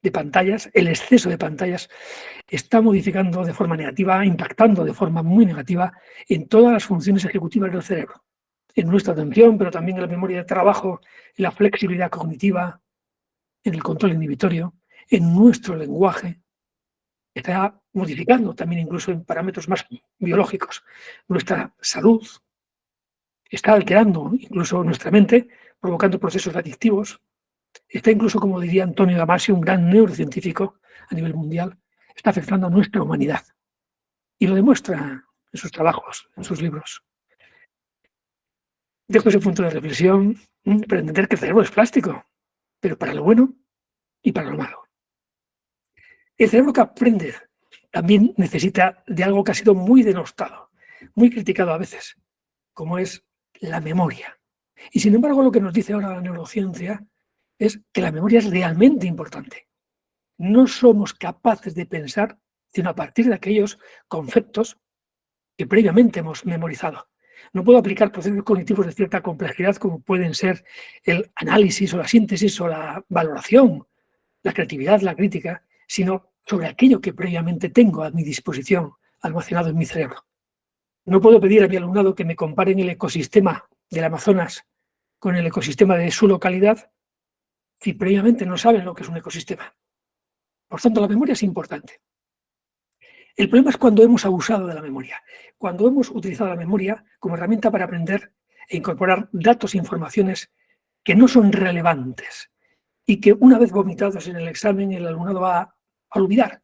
de pantallas, el exceso de pantallas, está modificando de forma negativa, impactando de forma muy negativa en todas las funciones ejecutivas del cerebro. En nuestra atención, pero también en la memoria de trabajo, en la flexibilidad cognitiva, en el control inhibitorio, en nuestro lenguaje. Está modificando también incluso en parámetros más biológicos nuestra salud, está alterando incluso nuestra mente, provocando procesos adictivos, está incluso, como diría Antonio Damasio, un gran neurocientífico a nivel mundial, está afectando a nuestra humanidad y lo demuestra en sus trabajos, en sus libros. Dejo ese punto de reflexión para entender que el cerebro es plástico, pero para lo bueno y para lo malo. El cerebro que aprende también necesita de algo que ha sido muy denostado, muy criticado a veces, como es la memoria. Y sin embargo, lo que nos dice ahora la neurociencia es que la memoria es realmente importante. No somos capaces de pensar sino a partir de aquellos conceptos que previamente hemos memorizado. No puedo aplicar procesos cognitivos de cierta complejidad como pueden ser el análisis o la síntesis o la valoración, la creatividad, la crítica, sino sobre aquello que previamente tengo a mi disposición, almacenado en mi cerebro. No puedo pedir a mi alumnado que me comparen el ecosistema del Amazonas con el ecosistema de su localidad si previamente no saben lo que es un ecosistema. Por tanto, la memoria es importante. El problema es cuando hemos abusado de la memoria, cuando hemos utilizado la memoria como herramienta para aprender e incorporar datos e informaciones que no son relevantes y que una vez vomitados en el examen el alumnado va a olvidar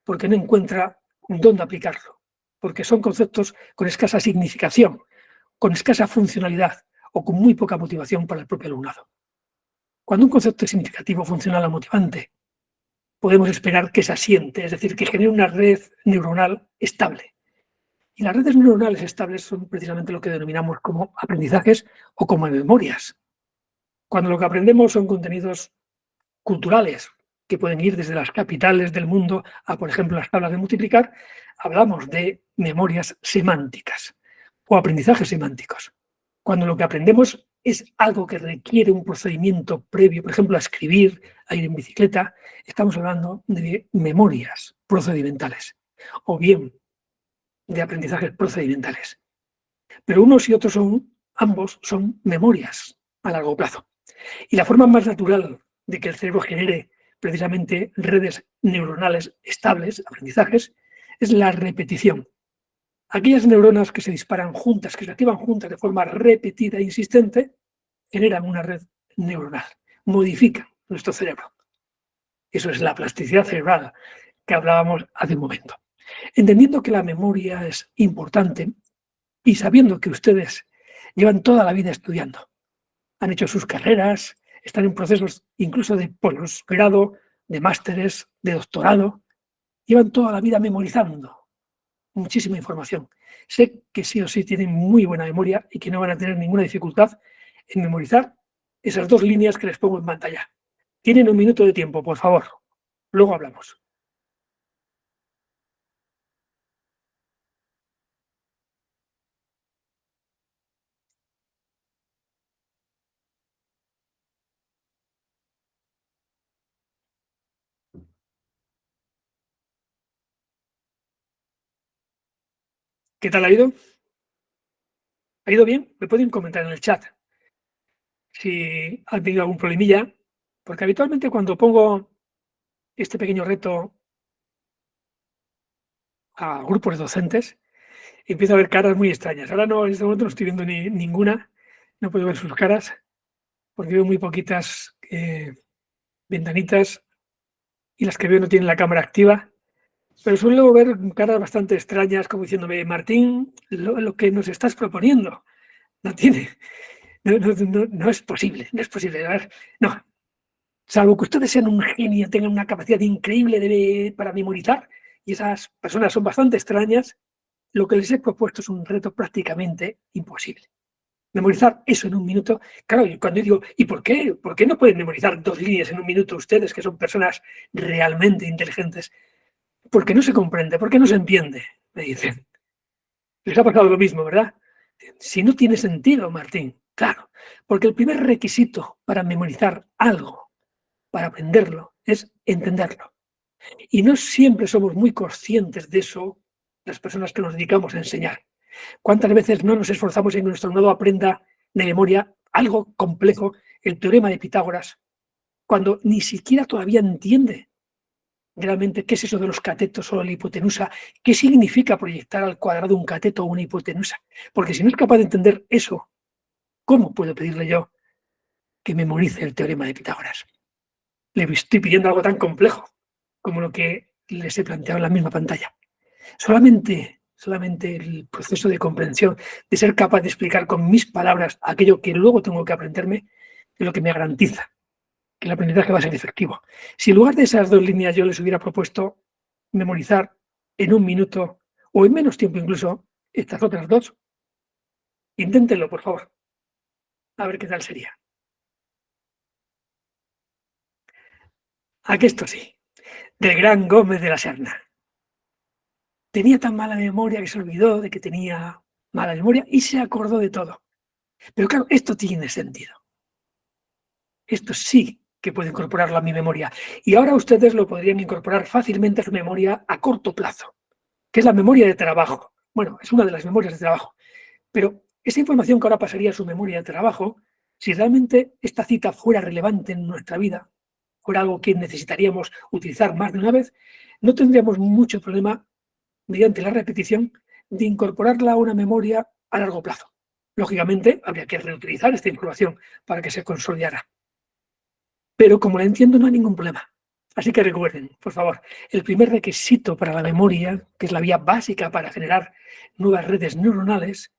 porque no encuentra dónde aplicarlo, porque son conceptos con escasa significación, con escasa funcionalidad o con muy poca motivación para el propio alumnado. Cuando un concepto es significativo, funcional o motivante, podemos esperar que se asiente, es decir, que genere una red neuronal estable. Y las redes neuronales estables son precisamente lo que denominamos como aprendizajes o como memorias. Cuando lo que aprendemos son contenidos culturales, que pueden ir desde las capitales del mundo a, por ejemplo, las tablas de multiplicar, hablamos de memorias semánticas o aprendizajes semánticos. Cuando lo que aprendemos es algo que requiere un procedimiento previo, por ejemplo, a escribir, a ir en bicicleta, estamos hablando de memorias procedimentales o bien de aprendizajes procedimentales. Pero unos y otros ambos son memorias a largo plazo. Y la forma más natural de que el cerebro genere precisamente redes neuronales estables, aprendizajes, es la repetición. Aquellas neuronas que se disparan juntas, que se activan juntas de forma repetida e insistente, generan una red neuronal, modifican nuestro cerebro. Eso es la plasticidad cerebral que hablábamos hace un momento. Entendiendo que la memoria es importante, y sabiendo que ustedes llevan toda la vida estudiando, han hecho sus carreras, están en procesos incluso de posgrado, de másteres, de doctorado, llevan toda la vida memorizando muchísima información. Sé que sí o sí tienen muy buena memoria y que no van a tener ninguna dificultad en memorizar esas 2 líneas que les pongo en pantalla. Tienen 1 minuto de tiempo, por favor. Luego hablamos. ¿Qué tal ha ido? ¿Ha ido bien? Me pueden comentar en el chat si han tenido algún problemilla, porque habitualmente cuando pongo este pequeño reto a grupos de docentes, empiezo a ver caras muy extrañas. Ahora no, en este momento no estoy viendo ninguna, no puedo ver sus caras, porque veo muy poquitas ventanitas y las que veo no tienen la cámara activa, pero suelo ver caras bastante extrañas como diciéndome, Martín, lo que nos estás proponiendo no tiene, no es posible, no es posible. A ver, no, salvo que ustedes sean un genio, tengan una capacidad increíble para memorizar, y esas personas son bastante extrañas, lo que les he propuesto es un reto prácticamente imposible. Memorizar eso en 1 minuto. Claro, y cuando yo digo, ¿y por qué? ¿Por qué no pueden memorizar 2 líneas en 1 minuto ustedes, que son personas realmente inteligentes? Porque no se comprende, porque no se entiende, me dicen. Les ha pasado lo mismo, ¿verdad? Si no tiene sentido, Martín. Claro, porque el primer requisito para memorizar algo, para aprenderlo, es entenderlo. Y no siempre somos muy conscientes de eso las personas que nos dedicamos a enseñar. ¿Cuántas veces no nos esforzamos en que nuestro alumnado aprenda de memoria algo complejo, el teorema de Pitágoras, cuando ni siquiera todavía entiende realmente qué es eso de los catetos o la hipotenusa, qué significa proyectar al cuadrado un cateto o una hipotenusa? Porque si no es capaz de entender eso, ¿cómo puedo pedirle yo que memorice el teorema de Pitágoras? Le estoy pidiendo algo tan complejo como lo que les he planteado en la misma pantalla. Solamente el proceso de comprensión, de ser capaz de explicar con mis palabras aquello que luego tengo que aprenderme, es lo que me garantiza que el aprendizaje va a ser efectivo. Si en lugar de esas 2 líneas yo les hubiera propuesto memorizar en 1 minuto o en menos tiempo incluso estas otras 2, inténtenlo, por favor, a ver qué tal sería. Aquí esto sí, del gran Gómez de la Serna. Tenía tan mala memoria que se olvidó de que tenía mala memoria y se acordó de todo. Pero claro, esto tiene sentido. Esto sí que puedo incorporarlo a mi memoria. Y ahora ustedes lo podrían incorporar fácilmente a su memoria a corto plazo, que es la memoria de trabajo. Bueno, es una de las memorias de trabajo. Pero esa información que ahora pasaría a su memoria de trabajo, si realmente esta cita fuera relevante en nuestra vida, fuera algo que necesitaríamos utilizar más de una vez, no tendríamos mucho problema, mediante la repetición, de incorporarla a una memoria a largo plazo. Lógicamente, habría que reutilizar esta información para que se consolidara. Pero como la entiendo, no hay ningún problema. Así que recuerden, por favor, el primer requisito para la memoria, que es la vía básica para generar nuevas redes neuronales,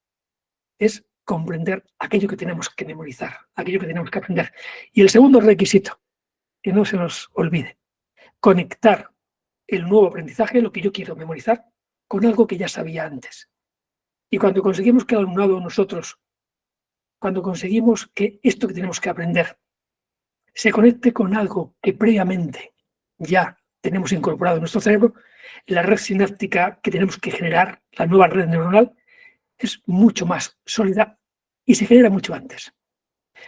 es comprender aquello que tenemos que memorizar, aquello que tenemos que aprender. Y el segundo requisito, que no se nos olvide, conectar el nuevo aprendizaje, lo que yo quiero memorizar, con algo que ya sabía antes. Y cuando conseguimos que el alumnado, nosotros, cuando conseguimos que esto que tenemos que aprender se conecte con algo que previamente ya tenemos incorporado en nuestro cerebro, la red sináptica que tenemos que generar, la nueva red neuronal, es mucho más sólida y se genera mucho antes.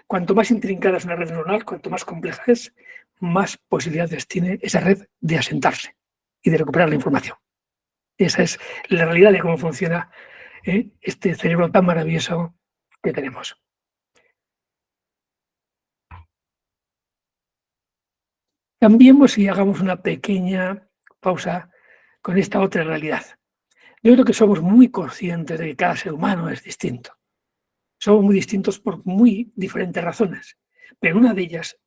Cuanto más intrincada es una red neuronal, cuanto más compleja es, más posibilidades tiene esa red de asentarse y de recuperar la información. Esa es la realidad de cómo funciona este cerebro tan maravilloso que tenemos. Cambiemos y hagamos una pequeña pausa con esta otra realidad. Yo creo que somos muy conscientes de que cada ser humano es distinto. Somos muy distintos por muy diferentes razones, pero una de ellas,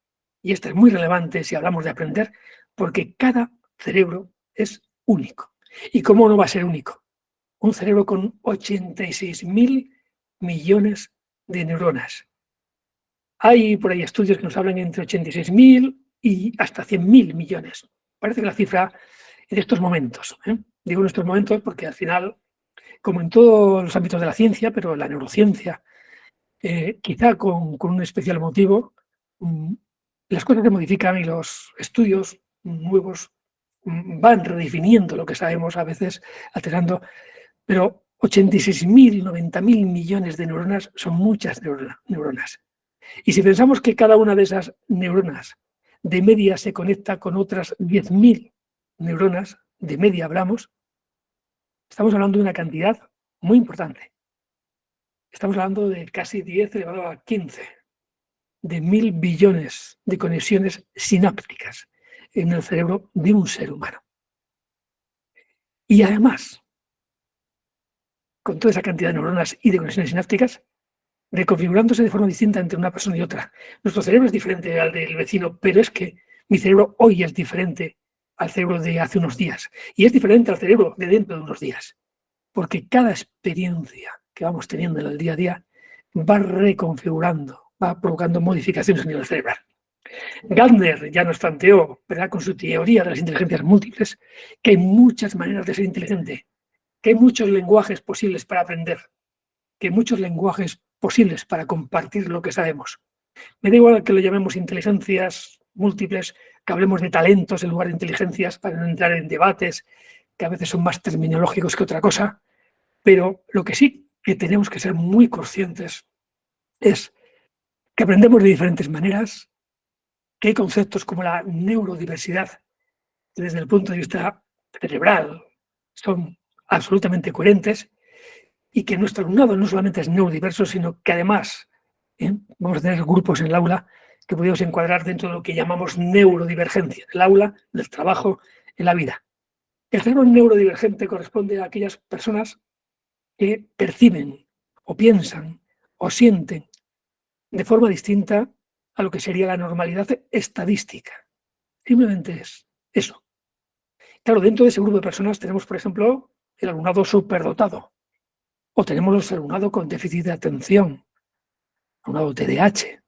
y esta es muy relevante si hablamos de aprender, porque cada cerebro es único. ¿Y cómo no va a ser único? un cerebro con 86.000 millones de neuronas. Hay por ahí estudios que nos hablan entre 86.000 y hasta 100.000 millones. Parece que la cifra en estos momentos, digo en estos momentos porque al final, como en todos los ámbitos de la ciencia, pero en la neurociencia, quizá con un especial motivo, las cosas se modifican y los estudios nuevos van redefiniendo lo que sabemos, a veces alterando, pero 86.000, 90.000 millones de neuronas son muchas neuronas. Y si pensamos que cada una de esas neuronas de media se conecta con otras 10.000 neuronas, de media hablamos, estamos hablando de una cantidad muy importante. Estamos hablando de casi 10 elevado a 15 de 1.000 billones de conexiones sinápticas en el cerebro de un ser humano. Y además, con toda esa cantidad de neuronas y de conexiones sinápticas, reconfigurándose de forma distinta entre una persona y otra. Nuestro cerebro es diferente al del vecino, pero es que mi cerebro hoy es diferente al cerebro de hace unos días. Y es diferente al cerebro de dentro de unos días. Porque cada experiencia que vamos teniendo en el día a día va reconfigurando, va provocando modificaciones a nivel cerebral. Gardner ya nos planteó, ¿verdad?, con su teoría de las inteligencias múltiples, que hay muchas maneras de ser inteligente, que hay muchos lenguajes posibles para aprender, que hay muchos lenguajes posibles para compartir lo que sabemos. Me da igual que lo llamemos inteligencias múltiples, que hablemos de talentos en lugar de inteligencias, para no entrar en debates que a veces son más terminológicos que otra cosa, pero lo que sí que tenemos que ser muy conscientes es que aprendemos de diferentes maneras, que hay conceptos como la neurodiversidad, que desde el punto de vista cerebral son absolutamente coherentes, y que nuestro alumnado no solamente es neurodiverso, sino que además vamos a tener grupos en el aula que podemos encuadrar dentro de lo que llamamos neurodivergencia, el aula, del trabajo, en la vida. El cerebro neurodivergente corresponde a aquellas personas que perciben o piensan o sienten de forma distinta a lo que sería la normalidad estadística. Simplemente es eso. Claro, dentro de ese grupo de personas tenemos, por ejemplo, el alumnado superdotado, o tenemos el alumnado con déficit de atención, alumnado TDAH,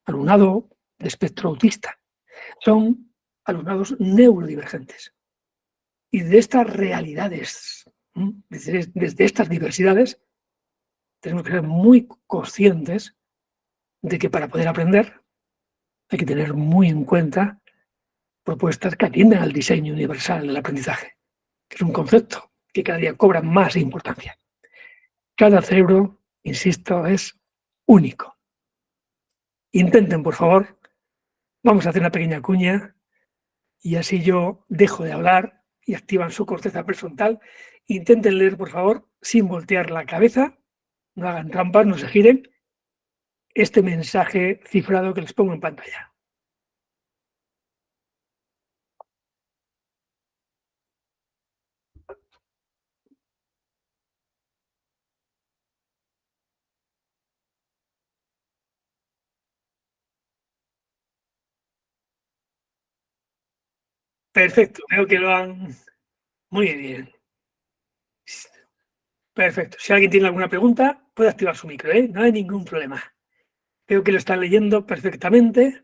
alumnado de espectro autista. Son alumnados neurodivergentes. Y de estas realidades, desde estas diversidades, tenemos que ser muy conscientes de que para poder aprender hay que tener muy en cuenta propuestas que atienden al diseño universal del aprendizaje, que es un concepto que cada día cobra más importancia. Cada cerebro, insisto, es único. Intenten, por favor, vamos a hacer una pequeña cuña y así yo dejo de hablar y activan su corteza prefrontal. Intenten leer, por favor, sin voltear la cabeza, no hagan trampas, no se giren, este mensaje cifrado que les pongo en pantalla. Perfecto, veo que lo han... Muy bien. Perfecto. Si alguien tiene alguna pregunta, puede activar su micro, ¿eh? No hay ningún problema. Veo que lo están leyendo perfectamente.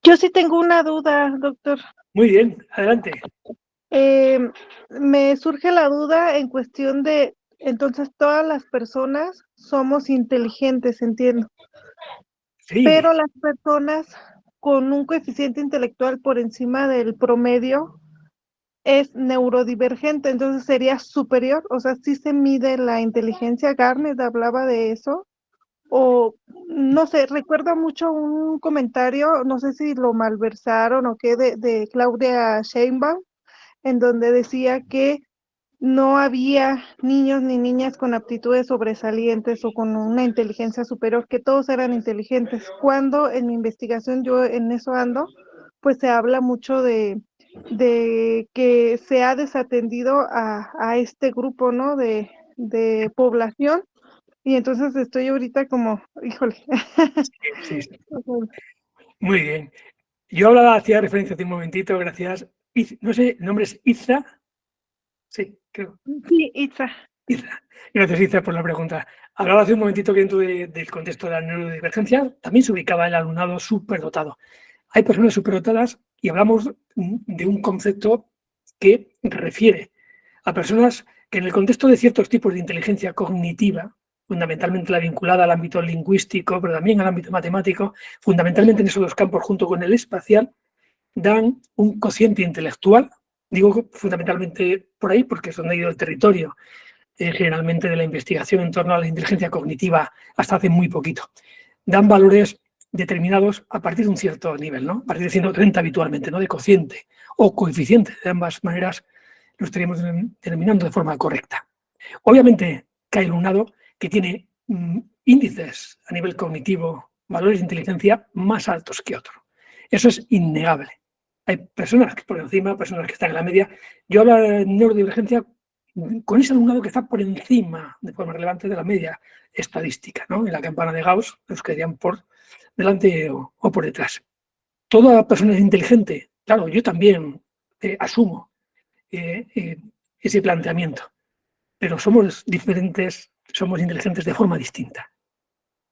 Yo sí tengo una duda, doctor. Muy bien, adelante. Me surge la duda en cuestión de, entonces todas las personas somos inteligentes, entiendo, Sí, pero las personas con un coeficiente intelectual por encima del promedio es neurodivergente, entonces sería superior, o sea, sí se mide la inteligencia. Garnet hablaba de eso, o no sé, recuerdo mucho un comentario, no sé si lo malversaron o qué, de Claudia Sheinbaum, en donde decía que no había niños ni niñas con aptitudes sobresalientes o con una inteligencia superior, que todos eran inteligentes. Cuando en mi investigación, yo en eso ando, pues se habla mucho de que se ha desatendido a este grupo, ¿no?, de población, y entonces estoy ahorita como, híjole. sí, sí. Muy bien. Yo hablaba, hacía referencia hace un momentito, gracias. No sé, ¿el nombre es Itza? Sí, creo. Sí, Itza. Isra. Gracias, Isra, por la pregunta. Hablaba hace un momentito que dentro del contexto de la neurodivergencia también se ubicaba el alumnado superdotado. Hay personas superdotadas y hablamos de un concepto que refiere a personas que en el contexto de ciertos tipos de inteligencia cognitiva, fundamentalmente la vinculada al ámbito lingüístico, pero también al ámbito matemático, fundamentalmente en esos dos campos junto con el espacial, dan un cociente intelectual, digo fundamentalmente por ahí porque es donde ha ido el territorio generalmente de la investigación en torno a la inteligencia cognitiva hasta hace muy poquito. Dan valores determinados a partir de un cierto nivel, ¿no? A partir de 130 habitualmente, ¿no? De cociente o coeficiente, de ambas maneras lo estaríamos determinando de forma correcta. Obviamente que hay alumnado que tiene índices a nivel cognitivo, valores de inteligencia más altos que otro. Eso es innegable. Hay personas que por encima, personas que están en la media. Yo hablo de neurodivergencia con ese alumnado que está por encima de forma relevante de la media estadística, ¿no? En la campana de Gauss los quedarían por delante o por detrás. Toda persona es inteligente. Claro, yo también asumo ese planteamiento, pero somos diferentes, somos inteligentes de forma distinta.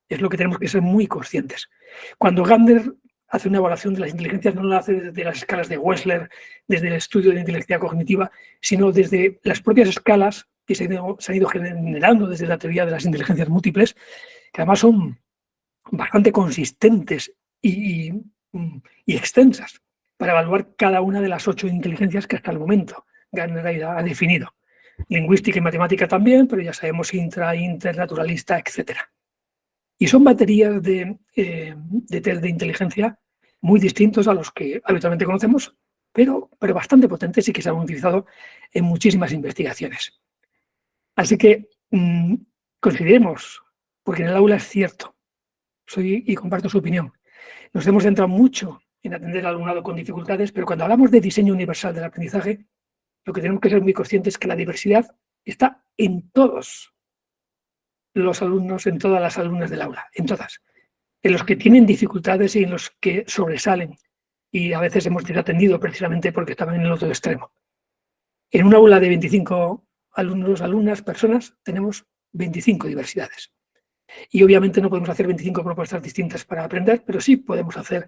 Es lo que tenemos que ser muy conscientes. Cuando Gardner hace una evaluación de las inteligencias, no lo hace desde las escalas de Wechsler, desde el estudio de la inteligencia cognitiva, sino desde las propias escalas que se han ido generando desde la teoría de las inteligencias múltiples, que además son bastante consistentes y extensas para evaluar cada una de las 8 inteligencias que hasta el momento Gardner ha definido. Lingüística y matemática también, pero ya sabemos intra, inter, naturalista, etc. Y son baterías de test de inteligencia muy distintos a los que habitualmente conocemos, pero bastante potentes y que se han utilizado en muchísimas investigaciones. Así que consideremos, porque en el aula es cierto, y comparto su opinión, nos hemos centrado mucho en atender al alumnado con dificultades, pero cuando hablamos de diseño universal del aprendizaje, lo que tenemos que ser muy conscientes es que la diversidad está en todos los alumnos, en todas las alumnas del aula, en todas. En los que tienen dificultades y en los que sobresalen. Y a veces hemos desatendido precisamente porque estaban en el otro extremo. En un aula de 25 alumnos, alumnas, personas, tenemos 25 diversidades. Y obviamente no podemos hacer 25 propuestas distintas para aprender, pero sí podemos hacer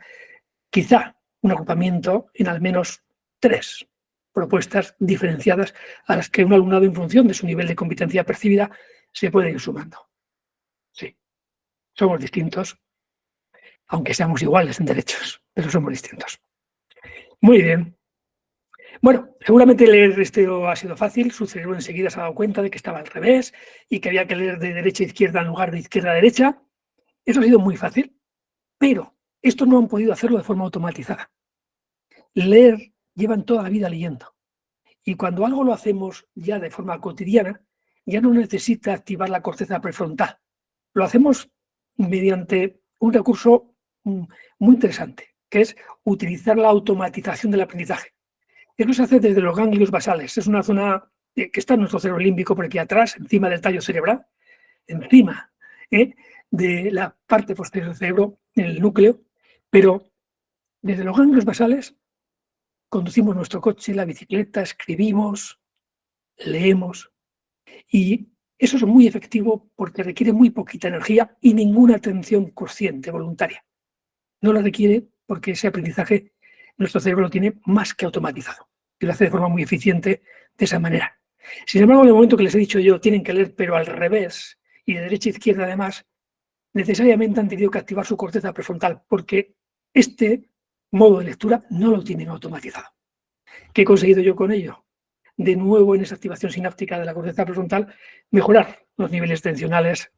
quizá un agrupamiento en al menos 3 propuestas diferenciadas a las que un alumnado, en función de su nivel de competencia percibida, se puede ir sumando. Sí, somos distintos, aunque seamos iguales en derechos, pero somos distintos. Muy bien. Bueno, seguramente leer esto ha sido fácil, su cerebro enseguida se ha dado cuenta de que estaba al revés y que había que leer de derecha a izquierda en lugar de izquierda a derecha. Eso ha sido muy fácil, pero estos no han podido hacerlo de forma automatizada. Leer, llevan toda la vida leyendo. Y cuando algo lo hacemos ya de forma cotidiana, ya no necesita activar la corteza prefrontal. Lo hacemos mediante un recurso muy interesante, que es utilizar la automatización del aprendizaje. Eso se hace desde los ganglios basales. Es una zona que está en nuestro cerebro límbico por aquí atrás, encima del tallo cerebral, encima de la parte posterior del cerebro, en el núcleo, pero desde los ganglios basales conducimos nuestro coche, la bicicleta, escribimos, leemos, y eso es muy efectivo porque requiere muy poquita energía y ninguna atención consciente, voluntaria. No la requiere porque ese aprendizaje nuestro cerebro lo tiene más que automatizado y lo hace de forma muy eficiente de esa manera. Sin embargo, en el momento que les he dicho yo, tienen que leer pero al revés y de derecha a izquierda además, necesariamente han tenido que activar su corteza prefrontal porque este modo de lectura no lo tienen automatizado. ¿Qué he conseguido yo con ello? De nuevo, en esa activación sináptica de la corteza prefrontal, mejorar los niveles atencionales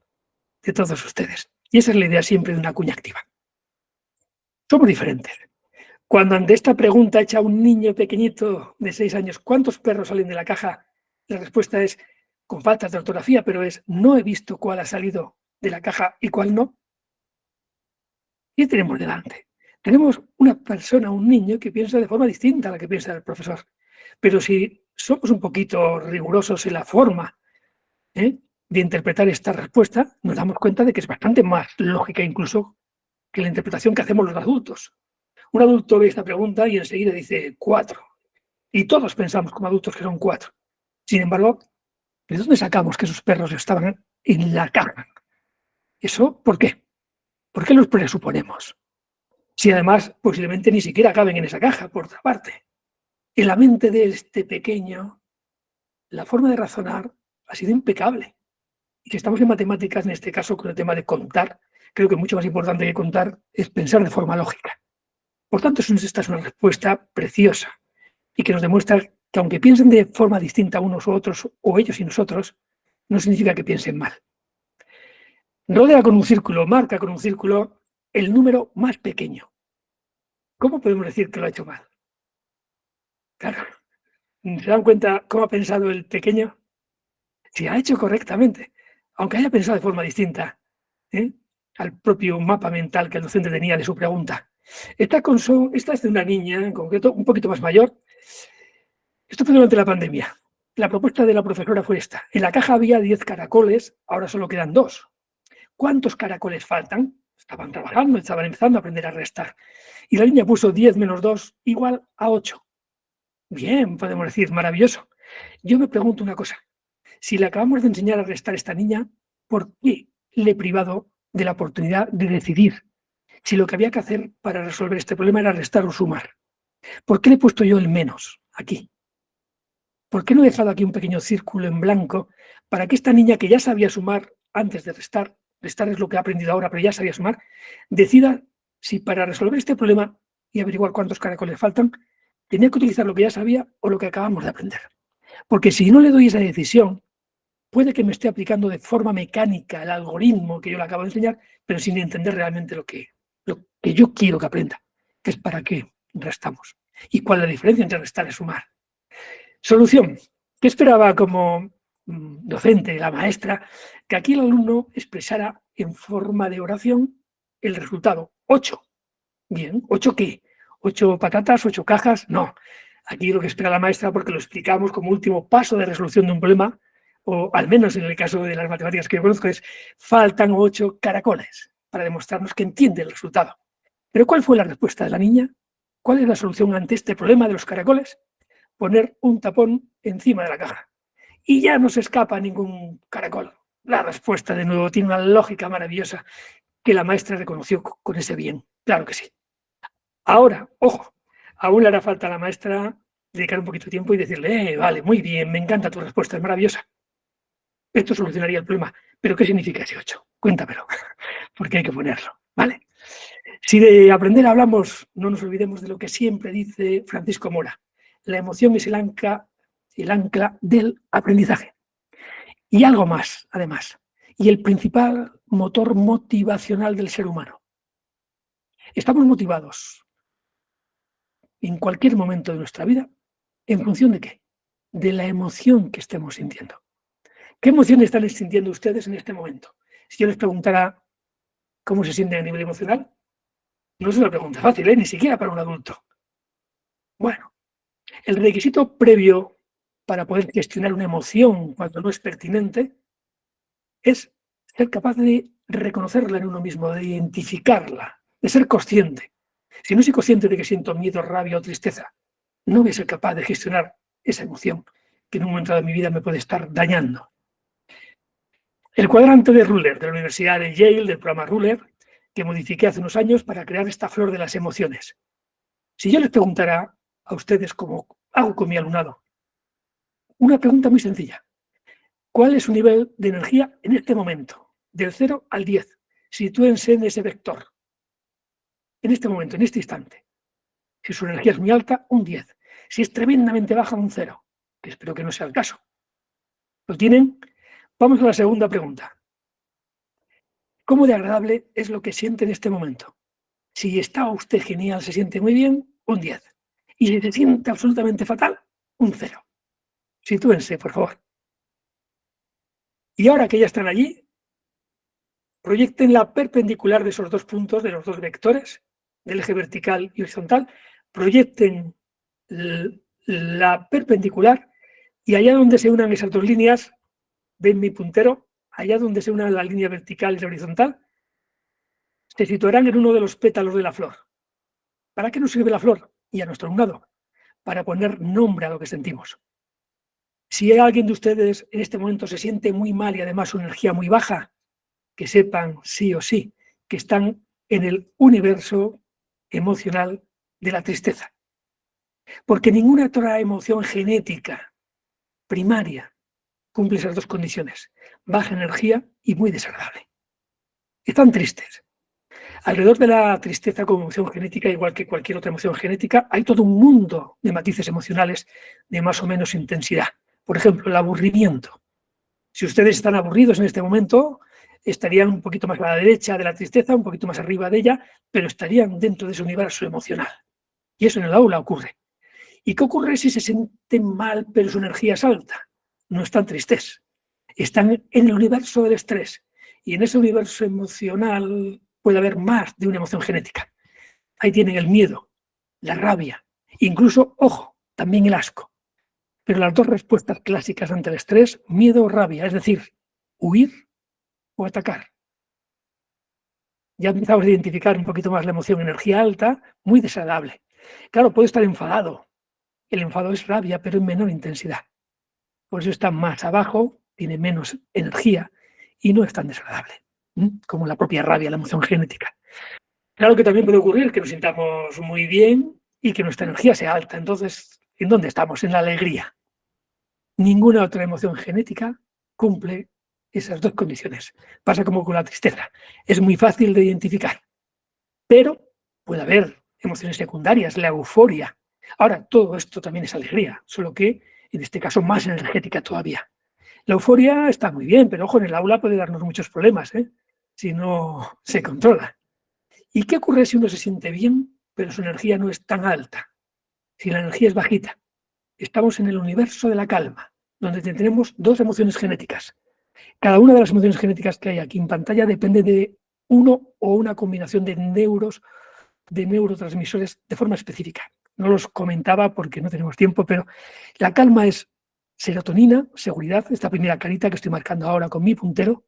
de todos ustedes. Y esa es la idea siempre de una cuña activa. Somos diferentes. Cuando ante esta pregunta hecha a un niño pequeñito de 6 años, ¿cuántos perros salen de la caja? La respuesta es, con faltas de ortografía, pero es, no he visto cuál ha salido de la caja y cuál no. ¿Qué tenemos delante? Tenemos una persona, un niño, que piensa de forma distinta a la que piensa el profesor. Pero si somos un poquito rigurosos en la forma de interpretar esta respuesta, nos damos cuenta de que es bastante más lógica incluso que la interpretación que hacemos los adultos. Un adulto ve esta pregunta y enseguida dice 4. Y todos pensamos como adultos que son 4. Sin embargo, ¿de dónde sacamos que esos perros estaban en la caja? ¿Eso por qué? ¿Por qué los presuponemos? Si además posiblemente ni siquiera caben en esa caja, por otra parte. En la mente de este pequeño, la forma de razonar ha sido impecable. Y si estamos en matemáticas, en este caso con el tema de contar, creo que mucho más importante que contar es pensar de forma lógica. Por tanto, esta es una respuesta preciosa y que nos demuestra que aunque piensen de forma distinta unos u otros, o ellos y nosotros, no significa que piensen mal. Rodea con un círculo, marca con un círculo el número más pequeño. ¿Cómo podemos decir que lo ha hecho mal? Claro, ¿se dan cuenta cómo ha pensado el pequeño? Si ha hecho correctamente, aunque haya pensado de forma distinta, ¿eh?, al propio mapa mental que el docente tenía de su pregunta. Esta es de una niña, en concreto, un poquito más mayor. Esto fue durante la pandemia. La propuesta de la profesora fue esta. En la caja había 10 caracoles, ahora solo quedan 2. ¿Cuántos caracoles faltan? Estaban trabajando, estaban empezando a aprender a restar. Y la niña puso 10 menos 2 igual a 8. Bien, podemos decir, maravilloso. Yo me pregunto una cosa. Si le acabamos de enseñar a restar a esta niña, ¿por qué le he privado de la oportunidad de decidir si lo que había que hacer para resolver este problema era restar o sumar? ¿Por qué le he puesto yo el menos aquí? ¿Por qué no he dejado aquí un pequeño círculo en blanco para que esta niña que ya sabía sumar antes de restar es lo que ha aprendido ahora, pero ya sabía sumar, decida si para resolver este problema y averiguar cuántos caracoles faltan, tenía que utilizar lo que ya sabía o lo que acabamos de aprender? Porque si no le doy esa decisión, puede que me esté aplicando de forma mecánica el algoritmo que yo le acabo de enseñar, pero sin entender realmente lo que yo quiero que aprenda, que es para qué restamos y cuál es la diferencia entre restar y sumar. Solución. ¿Qué esperaba como docente, la maestra? Que aquí el alumno expresara en forma de oración el resultado. 8. Bien, ¿8 qué? ¿8 patatas? ¿8 cajas? No. Aquí lo que espera la maestra, porque lo explicamos como último paso de resolución de un problema, o al menos en el caso de las matemáticas que yo conozco, es faltan 8 caracoles para demostrarnos que entiende el resultado. ¿Pero cuál fue la respuesta de la niña? ¿Cuál es la solución ante este problema de los caracoles? Poner un tapón encima de la caja. Y ya no se escapa ningún caracol. La respuesta, de nuevo, tiene una lógica maravillosa que la maestra reconoció con ese bien. Claro que sí. Ahora, ojo, aún le hará falta a la maestra dedicar un poquito de tiempo y decirle, vale, muy bien, me encanta tu respuesta, es maravillosa. Esto solucionaría el problema. ¿Pero qué significa ese 8? Cuéntamelo, porque hay que ponerlo, ¿vale? Si de aprender hablamos, no nos olvidemos de lo que siempre dice Francisco Mora. La emoción es el ancla del aprendizaje. Y algo más, además. Y el principal motor motivacional del ser humano. Estamos motivados en cualquier momento de nuestra vida, ¿en función de qué? De la emoción que estemos sintiendo. ¿Qué emoción están sintiendo ustedes en este momento? Si yo les preguntara cómo se sienten a nivel emocional, no es una pregunta fácil, ni siquiera para un adulto. Bueno, el requisito previo para poder gestionar una emoción cuando no es pertinente es ser capaz de reconocerla en uno mismo, de identificarla, de ser consciente. Si no soy consciente de que siento miedo, rabia o tristeza, no voy a ser capaz de gestionar esa emoción que en un momento de mi vida me puede estar dañando. El cuadrante de Ruller de la Universidad de Yale, del programa Ruller, que modifiqué hace unos años para crear esta flor de las emociones. Si yo les preguntara a ustedes, como hago con mi alumnado, una pregunta muy sencilla. ¿Cuál es su nivel de energía en este momento? Del 0 al 10. Sitúense en ese vector. En este momento, en este instante. Si su energía es muy alta, un 10. Si es tremendamente baja, un 0. Que espero que no sea el caso. ¿Lo tienen? Vamos a la segunda pregunta. ¿Cómo de agradable es lo que siente en este momento? Si está usted genial, se siente muy bien, un 10. Y si se siente absolutamente fatal, un 0. Sitúense, por favor. Y ahora que ya están allí, proyecten la perpendicular de esos dos puntos, de los dos vectores, del eje vertical y horizontal, proyecten la perpendicular y allá donde se unan esas dos líneas, ven mi puntero, allá donde se unan la línea vertical y la horizontal, se situarán en uno de los pétalos de la flor. ¿Para qué nos sirve la flor? Y a nuestro alumnado, para poner nombre a lo que sentimos. Si hay alguien de ustedes en este momento se siente muy mal y además su energía muy baja, que sepan sí o sí que están en el universo emocional de la tristeza. Porque ninguna otra emoción genética primaria cumple esas dos condiciones: baja energía y muy desagradable. Están tristes. Alrededor de la tristeza como emoción genética, igual que cualquier otra emoción genética, hay todo un mundo de matices emocionales de más o menos intensidad. Por ejemplo, el aburrimiento. Si ustedes están aburridos en este momento, estarían un poquito más a la derecha de la tristeza, un poquito más arriba de ella, pero estarían dentro de ese universo emocional. Y eso en el aula ocurre. ¿Y qué ocurre si se sienten mal pero su energía es alta? No están tristes. Están en el universo del estrés. Y en ese universo emocional puede haber más de una emoción genética. Ahí tienen el miedo, la rabia, incluso, ojo, también el asco. Pero las dos respuestas clásicas ante el estrés: miedo o rabia, es decir, huir o atacar. Ya empezamos a identificar un poquito más la emoción energía alta, muy desagradable. Claro, puede estar enfadado. El enfado es rabia, pero en menor intensidad. Por eso está más abajo, tiene menos energía y no es tan desagradable como la propia rabia, la emoción genética. Claro que también puede ocurrir que nos sintamos muy bien y que nuestra energía sea alta. Entonces, ¿en dónde estamos? En la alegría. Ninguna otra emoción genética cumple esas dos condiciones. Pasa como con la tristeza. Es muy fácil de identificar, pero puede haber emociones secundarias, la euforia. Ahora, todo esto también es alegría, solo que en este caso más energética todavía. La euforia está muy bien, pero ojo, en el aula puede darnos muchos problemas, si no se controla. ¿Y qué ocurre si uno se siente bien, pero su energía no es tan alta? Si la energía es bajita. Estamos en el universo de la calma, donde tenemos dos emociones genéticas. Cada una de las emociones genéticas que hay aquí en pantalla depende de uno o una combinación de neurotransmisores de forma específica. No los comentaba porque no tenemos tiempo, pero la calma es serotonina, seguridad, esta primera carita que estoy marcando ahora con mi puntero,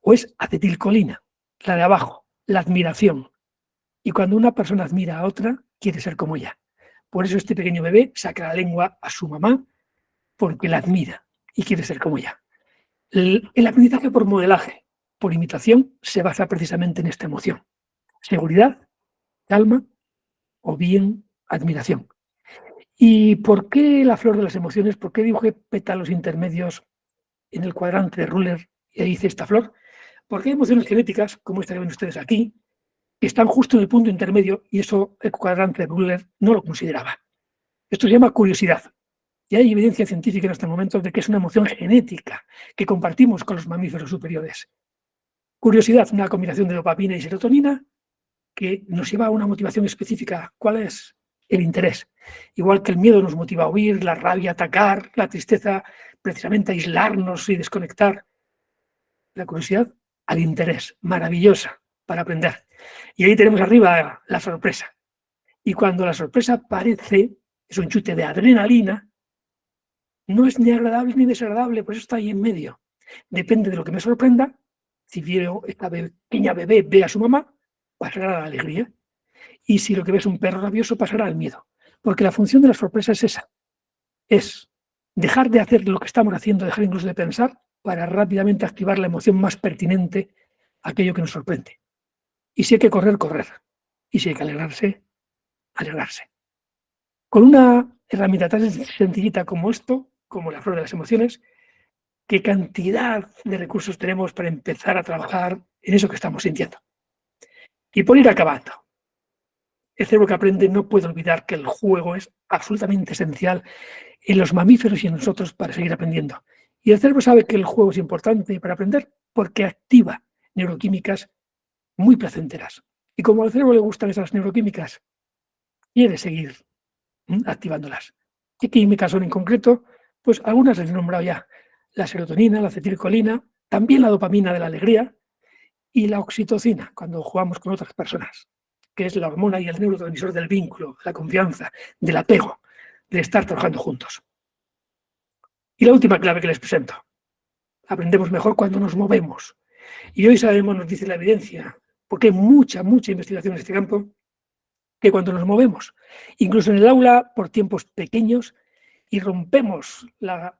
o es acetilcolina, la de abajo, la admiración. Y cuando una persona admira a otra, quiere ser como ella. Por eso este pequeño bebé saca la lengua a su mamá porque la admira y quiere ser como ella. El aprendizaje por modelaje, por imitación, se basa precisamente en esta emoción: seguridad, calma o bien admiración. ¿Y por qué la flor de las emociones? ¿Por qué dibujé pétalos intermedios en el cuadrante de Ruller y ahí hice esta flor? Porque hay emociones genéticas, como esta que ven ustedes aquí, que están justo en el punto intermedio y eso el cuadrante de Ruller no lo consideraba. Esto se llama curiosidad. Y hay evidencia científica en este momento de que es una emoción genética que compartimos con los mamíferos superiores. Curiosidad, una combinación de dopamina y serotonina que nos lleva a una motivación específica. ¿Cuál es? El interés. Igual que el miedo nos motiva a huir, la rabia a atacar, la tristeza precisamente a aislarnos y desconectar. La curiosidad al interés, maravillosa para aprender. Y ahí tenemos arriba la sorpresa. Y cuando la sorpresa aparece, es un chute de adrenalina, no es ni agradable ni desagradable, por eso está ahí en medio. Depende de lo que me sorprenda. Si veo esta pequeña bebé ve a su mamá, pasará a la alegría. Y si lo que ve es un perro rabioso, pasará al miedo. Porque la función de la sorpresa es esa. Es dejar de hacer lo que estamos haciendo, dejar incluso de pensar, para rápidamente activar la emoción más pertinente a aquello que nos sorprende. Y si hay que correr, correr. Y si hay que alegrarse, alegrarse. Con una herramienta tan sencillita como esto, como la flor de las emociones, ¿qué cantidad de recursos tenemos para empezar a trabajar en eso que estamos sintiendo? Y por ir acabando, el cerebro que aprende no puede olvidar que el juego es absolutamente esencial en los mamíferos y en nosotros para seguir aprendiendo. Y el cerebro sabe que el juego es importante para aprender porque activa neuroquímicas muy placenteras. Y como al cerebro le gustan esas neuroquímicas, quiere seguir activándolas. ¿Qué químicas son en concreto? Pues algunas les he nombrado ya: la serotonina, la acetilcolina, también la dopamina de la alegría y la oxitocina, cuando jugamos con otras personas, que es la hormona y el neurotransmisor del vínculo, la confianza, del apego, de estar trabajando juntos. Y la última clave que les presento: aprendemos mejor cuando nos movemos. Y hoy sabemos, nos dice la evidencia, porque hay mucha investigación en este campo, que cuando nos movemos, incluso en el aula por tiempos pequeños, y rompemos la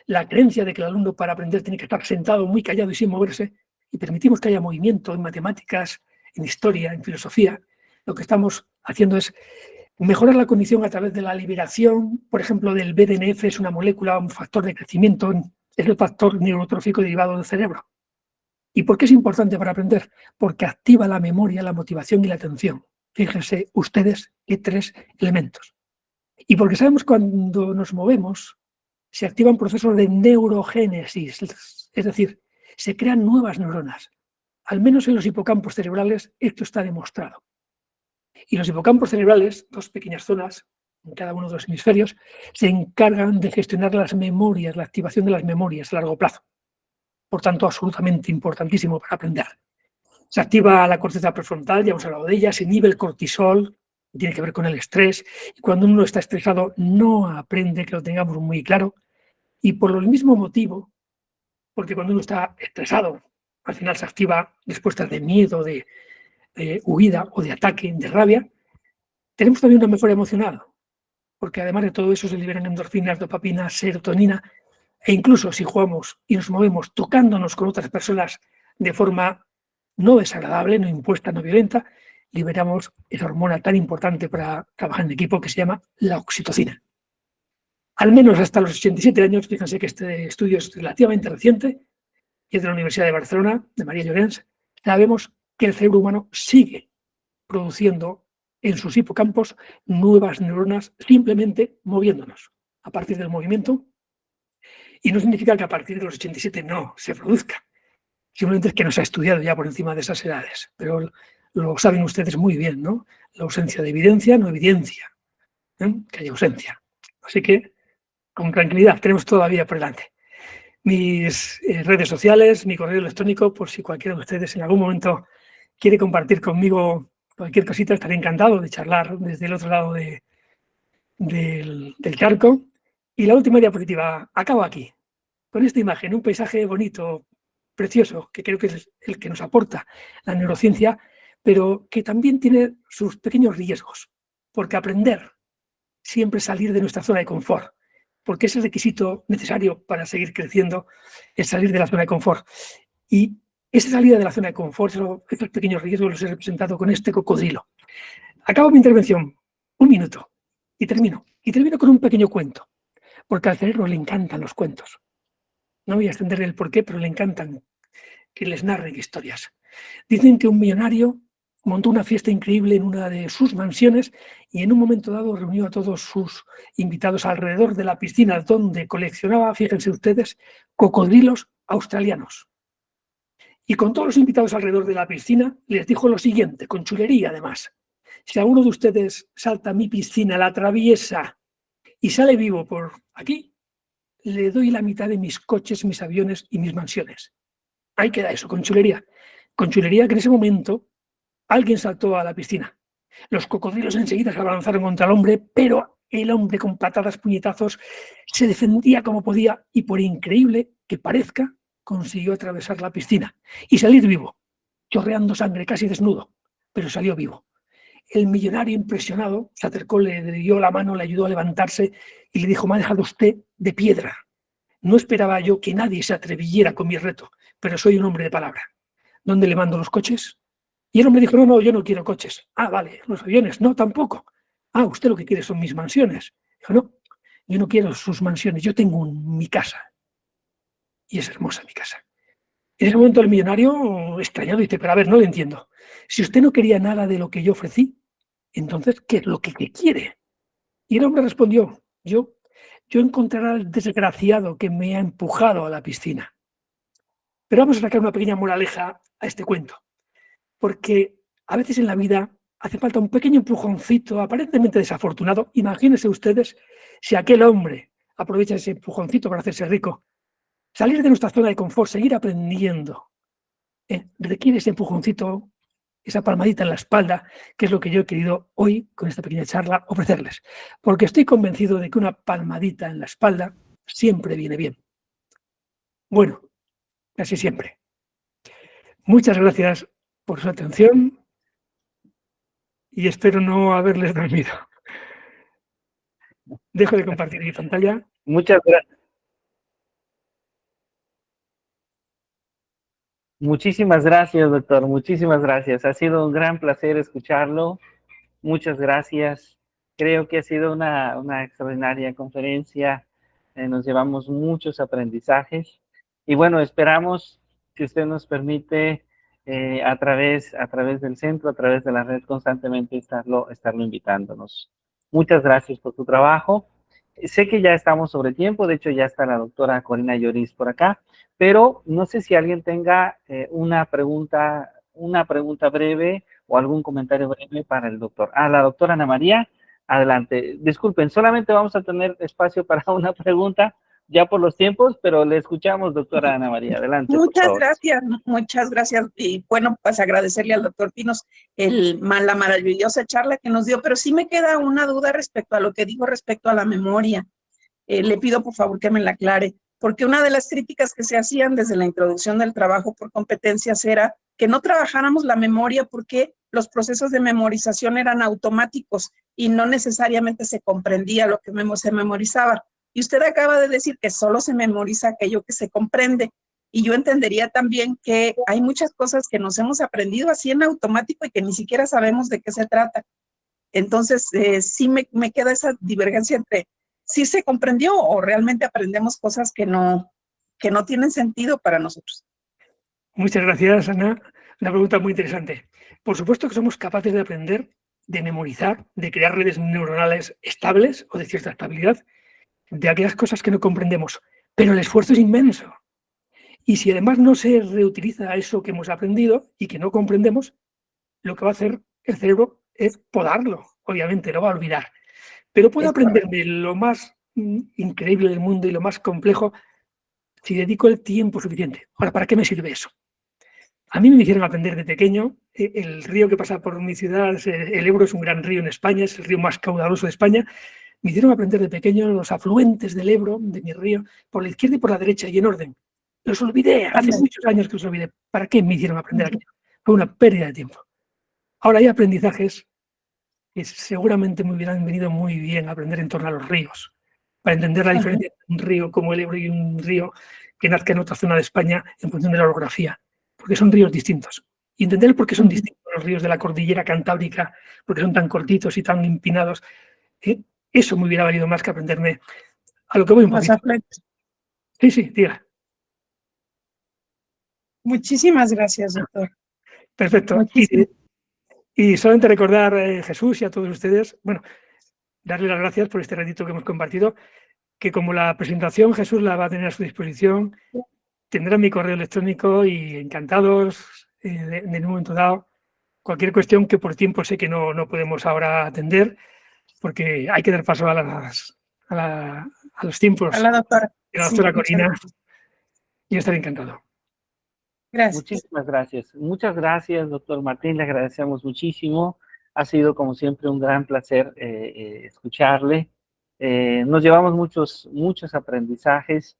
la creencia de que el alumno para aprender tiene que estar sentado muy callado y sin moverse, y permitimos que haya movimiento en matemáticas, en historia, en filosofía, lo que estamos haciendo es mejorar la condición a través de la liberación, por ejemplo, del BDNF, es una molécula, un factor de crecimiento, es el factor neurotrófico derivado del cerebro. ¿Y por qué es importante para aprender? Porque activa la memoria, la motivación y la atención. Fíjense ustedes qué 3 elementos. Y porque sabemos cuando nos movemos, se activan procesos de neurogénesis, es decir, se crean nuevas neuronas. Al menos en los hipocampos cerebrales esto está demostrado. Y los hipocampos cerebrales, 2 pequeñas zonas en cada uno de los hemisferios, se encargan de gestionar las memorias, la activación de las memorias a largo plazo. Por tanto, absolutamente importantísimo para aprender. Se activa la corteza prefrontal, ya hemos hablado de ella, se inhibe el cortisol, tiene que ver con el estrés, y cuando uno está estresado no aprende, que lo tengamos muy claro, y por el mismo motivo, porque cuando uno está estresado, al final se activa respuestas de miedo, de huida o de ataque, de rabia, tenemos también una mejora emocional, porque además de todo eso se liberan endorfinas, dopamina, serotonina, e incluso si jugamos y nos movemos tocándonos con otras personas de forma no desagradable, no impuesta, no violenta, liberamos esa hormona tan importante para trabajar en equipo que se llama la oxitocina. Al menos hasta los 87 años, fíjense que este estudio es relativamente reciente, y es de la Universidad de Barcelona, de María Llorens, sabemos que el cerebro humano sigue produciendo en sus hipocampos nuevas neuronas simplemente moviéndonos. A partir del movimiento. Y no significa que a partir de los 87 no se produzca. Simplemente es que no se ha estudiado ya por encima de esas edades. Pero lo saben ustedes muy bien, ¿no? La ausencia de evidencia no evidencia, que hay ausencia. Así que, con tranquilidad, tenemos todavía por delante. Mis redes sociales, mi correo electrónico, por si cualquiera de ustedes en algún momento quiere compartir conmigo cualquier cosita, estaré encantado de charlar desde el otro lado del charco. Y la última diapositiva, acabo aquí, con esta imagen, un paisaje bonito, precioso, que creo que es el que nos aporta la neurociencia, pero que también tiene sus pequeños riesgos, porque aprender siempre es salir de nuestra zona de confort, porque es el requisito necesario para seguir creciendo, es salir de la zona de confort. Y esa salida de la zona de confort, estos pequeños riesgos los he representado con este cocodrilo. Acabo mi intervención, 1 minuto, y termino con un pequeño cuento, porque al cerebro le encantan los cuentos. No voy a extender el porqué, pero le encantan que les narren historias. Dicen que un millonario montó una fiesta increíble en una de sus mansiones y en un momento dado reunió a todos sus invitados alrededor de la piscina donde coleccionaba, fíjense ustedes, cocodrilos australianos. Y con todos los invitados alrededor de la piscina les dijo lo siguiente, con chulería además: si alguno de ustedes salta a mi piscina, la atraviesa y sale vivo por aquí, le doy la mitad de mis coches, mis aviones y mis mansiones. Ahí queda eso, con chulería. Con chulería que en ese momento alguien saltó a la piscina. Los cocodrilos enseguida se abalanzaron contra el hombre, pero el hombre con patadas, puñetazos, se defendía como podía y, por increíble que parezca, consiguió atravesar la piscina y salir vivo, chorreando sangre, casi desnudo, pero salió vivo. El millonario, impresionado, se acercó, le dio la mano, le ayudó a levantarse y le dijo: me ha dejado usted de piedra. No esperaba yo que nadie se atreviera con mi reto, pero soy un hombre de palabra. ¿Dónde le mando los coches? Y el hombre dijo: no, yo no quiero coches. Ah, vale, los aviones, no, tampoco. Ah, usted lo que quiere son mis mansiones. Dijo: no, yo no quiero sus mansiones, yo tengo mi casa. Y es hermosa mi casa. En ese momento el millonario, extrañado, dice: pero a ver, no le entiendo. Si usted no quería nada de lo que yo ofrecí, entonces, ¿qué es lo que quiere? Y el hombre respondió: yo encontraré al desgraciado que me ha empujado a la piscina. Pero vamos a sacar una pequeña moraleja a este cuento, porque a veces en la vida hace falta un pequeño empujoncito aparentemente desafortunado. Imagínense ustedes si aquel hombre aprovecha ese empujoncito para hacerse rico. Salir de nuestra zona de confort, seguir aprendiendo, requiere ese empujoncito, esa palmadita en la espalda, que es lo que yo he querido hoy, con esta pequeña charla, ofrecerles. Porque estoy convencido de que una palmadita en la espalda siempre viene bien. Bueno, casi siempre. Muchas gracias por su atención y espero no haberles dormido. Dejo de compartir mi pantalla. Muchas gracias. Muchísimas gracias, doctor. Muchísimas gracias. Ha sido un gran placer escucharlo. Muchas gracias. Creo que ha sido una extraordinaria conferencia. Nos llevamos muchos aprendizajes. Y bueno, esperamos que usted nos permite a través del centro, a través de la red, constantemente estarlo invitándonos. Muchas gracias por su trabajo. Sé que ya estamos sobre tiempo, de hecho ya está la doctora Corina Lloris por acá, pero no sé si alguien tenga una pregunta breve o algún comentario breve para el doctor. La doctora Ana María, adelante. Disculpen, solamente vamos a tener espacio para una pregunta ya por los tiempos, pero le escuchamos, doctora Ana María. Adelante, por favor. Muchas gracias. Y bueno, pues agradecerle al doctor Pinos la maravillosa charla que nos dio, pero sí me queda una duda respecto a lo que dijo respecto a la memoria. Le pido por favor que me la aclare, porque una de las críticas que se hacían desde la introducción del trabajo por competencias era que no trabajáramos la memoria porque los procesos de memorización eran automáticos y no necesariamente se comprendía lo que se memorizaba. Y usted acaba de decir que solo se memoriza aquello que se comprende. Y yo entendería también que hay muchas cosas que nos hemos aprendido así en automático y que ni siquiera sabemos de qué se trata. Entonces, sí me queda esa divergencia entre si se comprendió o realmente aprendemos cosas que no tienen sentido para nosotros. Muchas gracias, Ana. Una pregunta muy interesante. Por supuesto que somos capaces de aprender, de memorizar, de crear redes neuronales estables o de cierta estabilidad, de aquellas cosas que no comprendemos, pero el esfuerzo es inmenso. Y si además no se reutiliza eso que hemos aprendido y que no comprendemos, lo que va a hacer el cerebro es podarlo, obviamente, lo va a olvidar. Pero puedo aprender de lo más increíble del mundo y lo más complejo si dedico el tiempo suficiente. Ahora, ¿para qué me sirve eso? A mí me hicieron aprender de pequeño. El río que pasa por mi ciudad, el Ebro, es un gran río en España, es el río más caudaloso de España. Me hicieron aprender de pequeño los afluentes del Ebro, de mi río, por la izquierda y por la derecha y en orden. Los olvidé, hace muchos años que los olvidé. ¿Para qué me hicieron aprender aquello? Fue una pérdida de tiempo. Ahora hay aprendizajes que seguramente me hubieran venido muy bien aprender en torno a los ríos, para entender la diferencia entre un río como el Ebro y un río que nazca en otra zona de España en función de la orografía, porque son ríos distintos. Y entender por qué son distintos los ríos de la cordillera cantábrica, porque son tan cortitos y tan empinados, eso me hubiera valido más que aprenderme a lo que voy un poquito. Sí, diga. Muchísimas gracias, doctor. Perfecto. Y solamente recordar a Jesús y a todos ustedes, bueno, darle las gracias por este ratito que hemos compartido, que como la presentación Jesús la va a tener a su disposición, tendrá mi correo electrónico y encantados en un momento dado. Cualquier cuestión que por tiempo sé que no podemos ahora atender, porque hay que dar paso a los tiempos. A la doctora. De la doctora Corina. Yo estaré encantado. Gracias. Muchísimas gracias. Muchas gracias, doctor Martín. Le agradecemos muchísimo. Ha sido, como siempre, un gran placer escucharle. Nos llevamos muchos aprendizajes.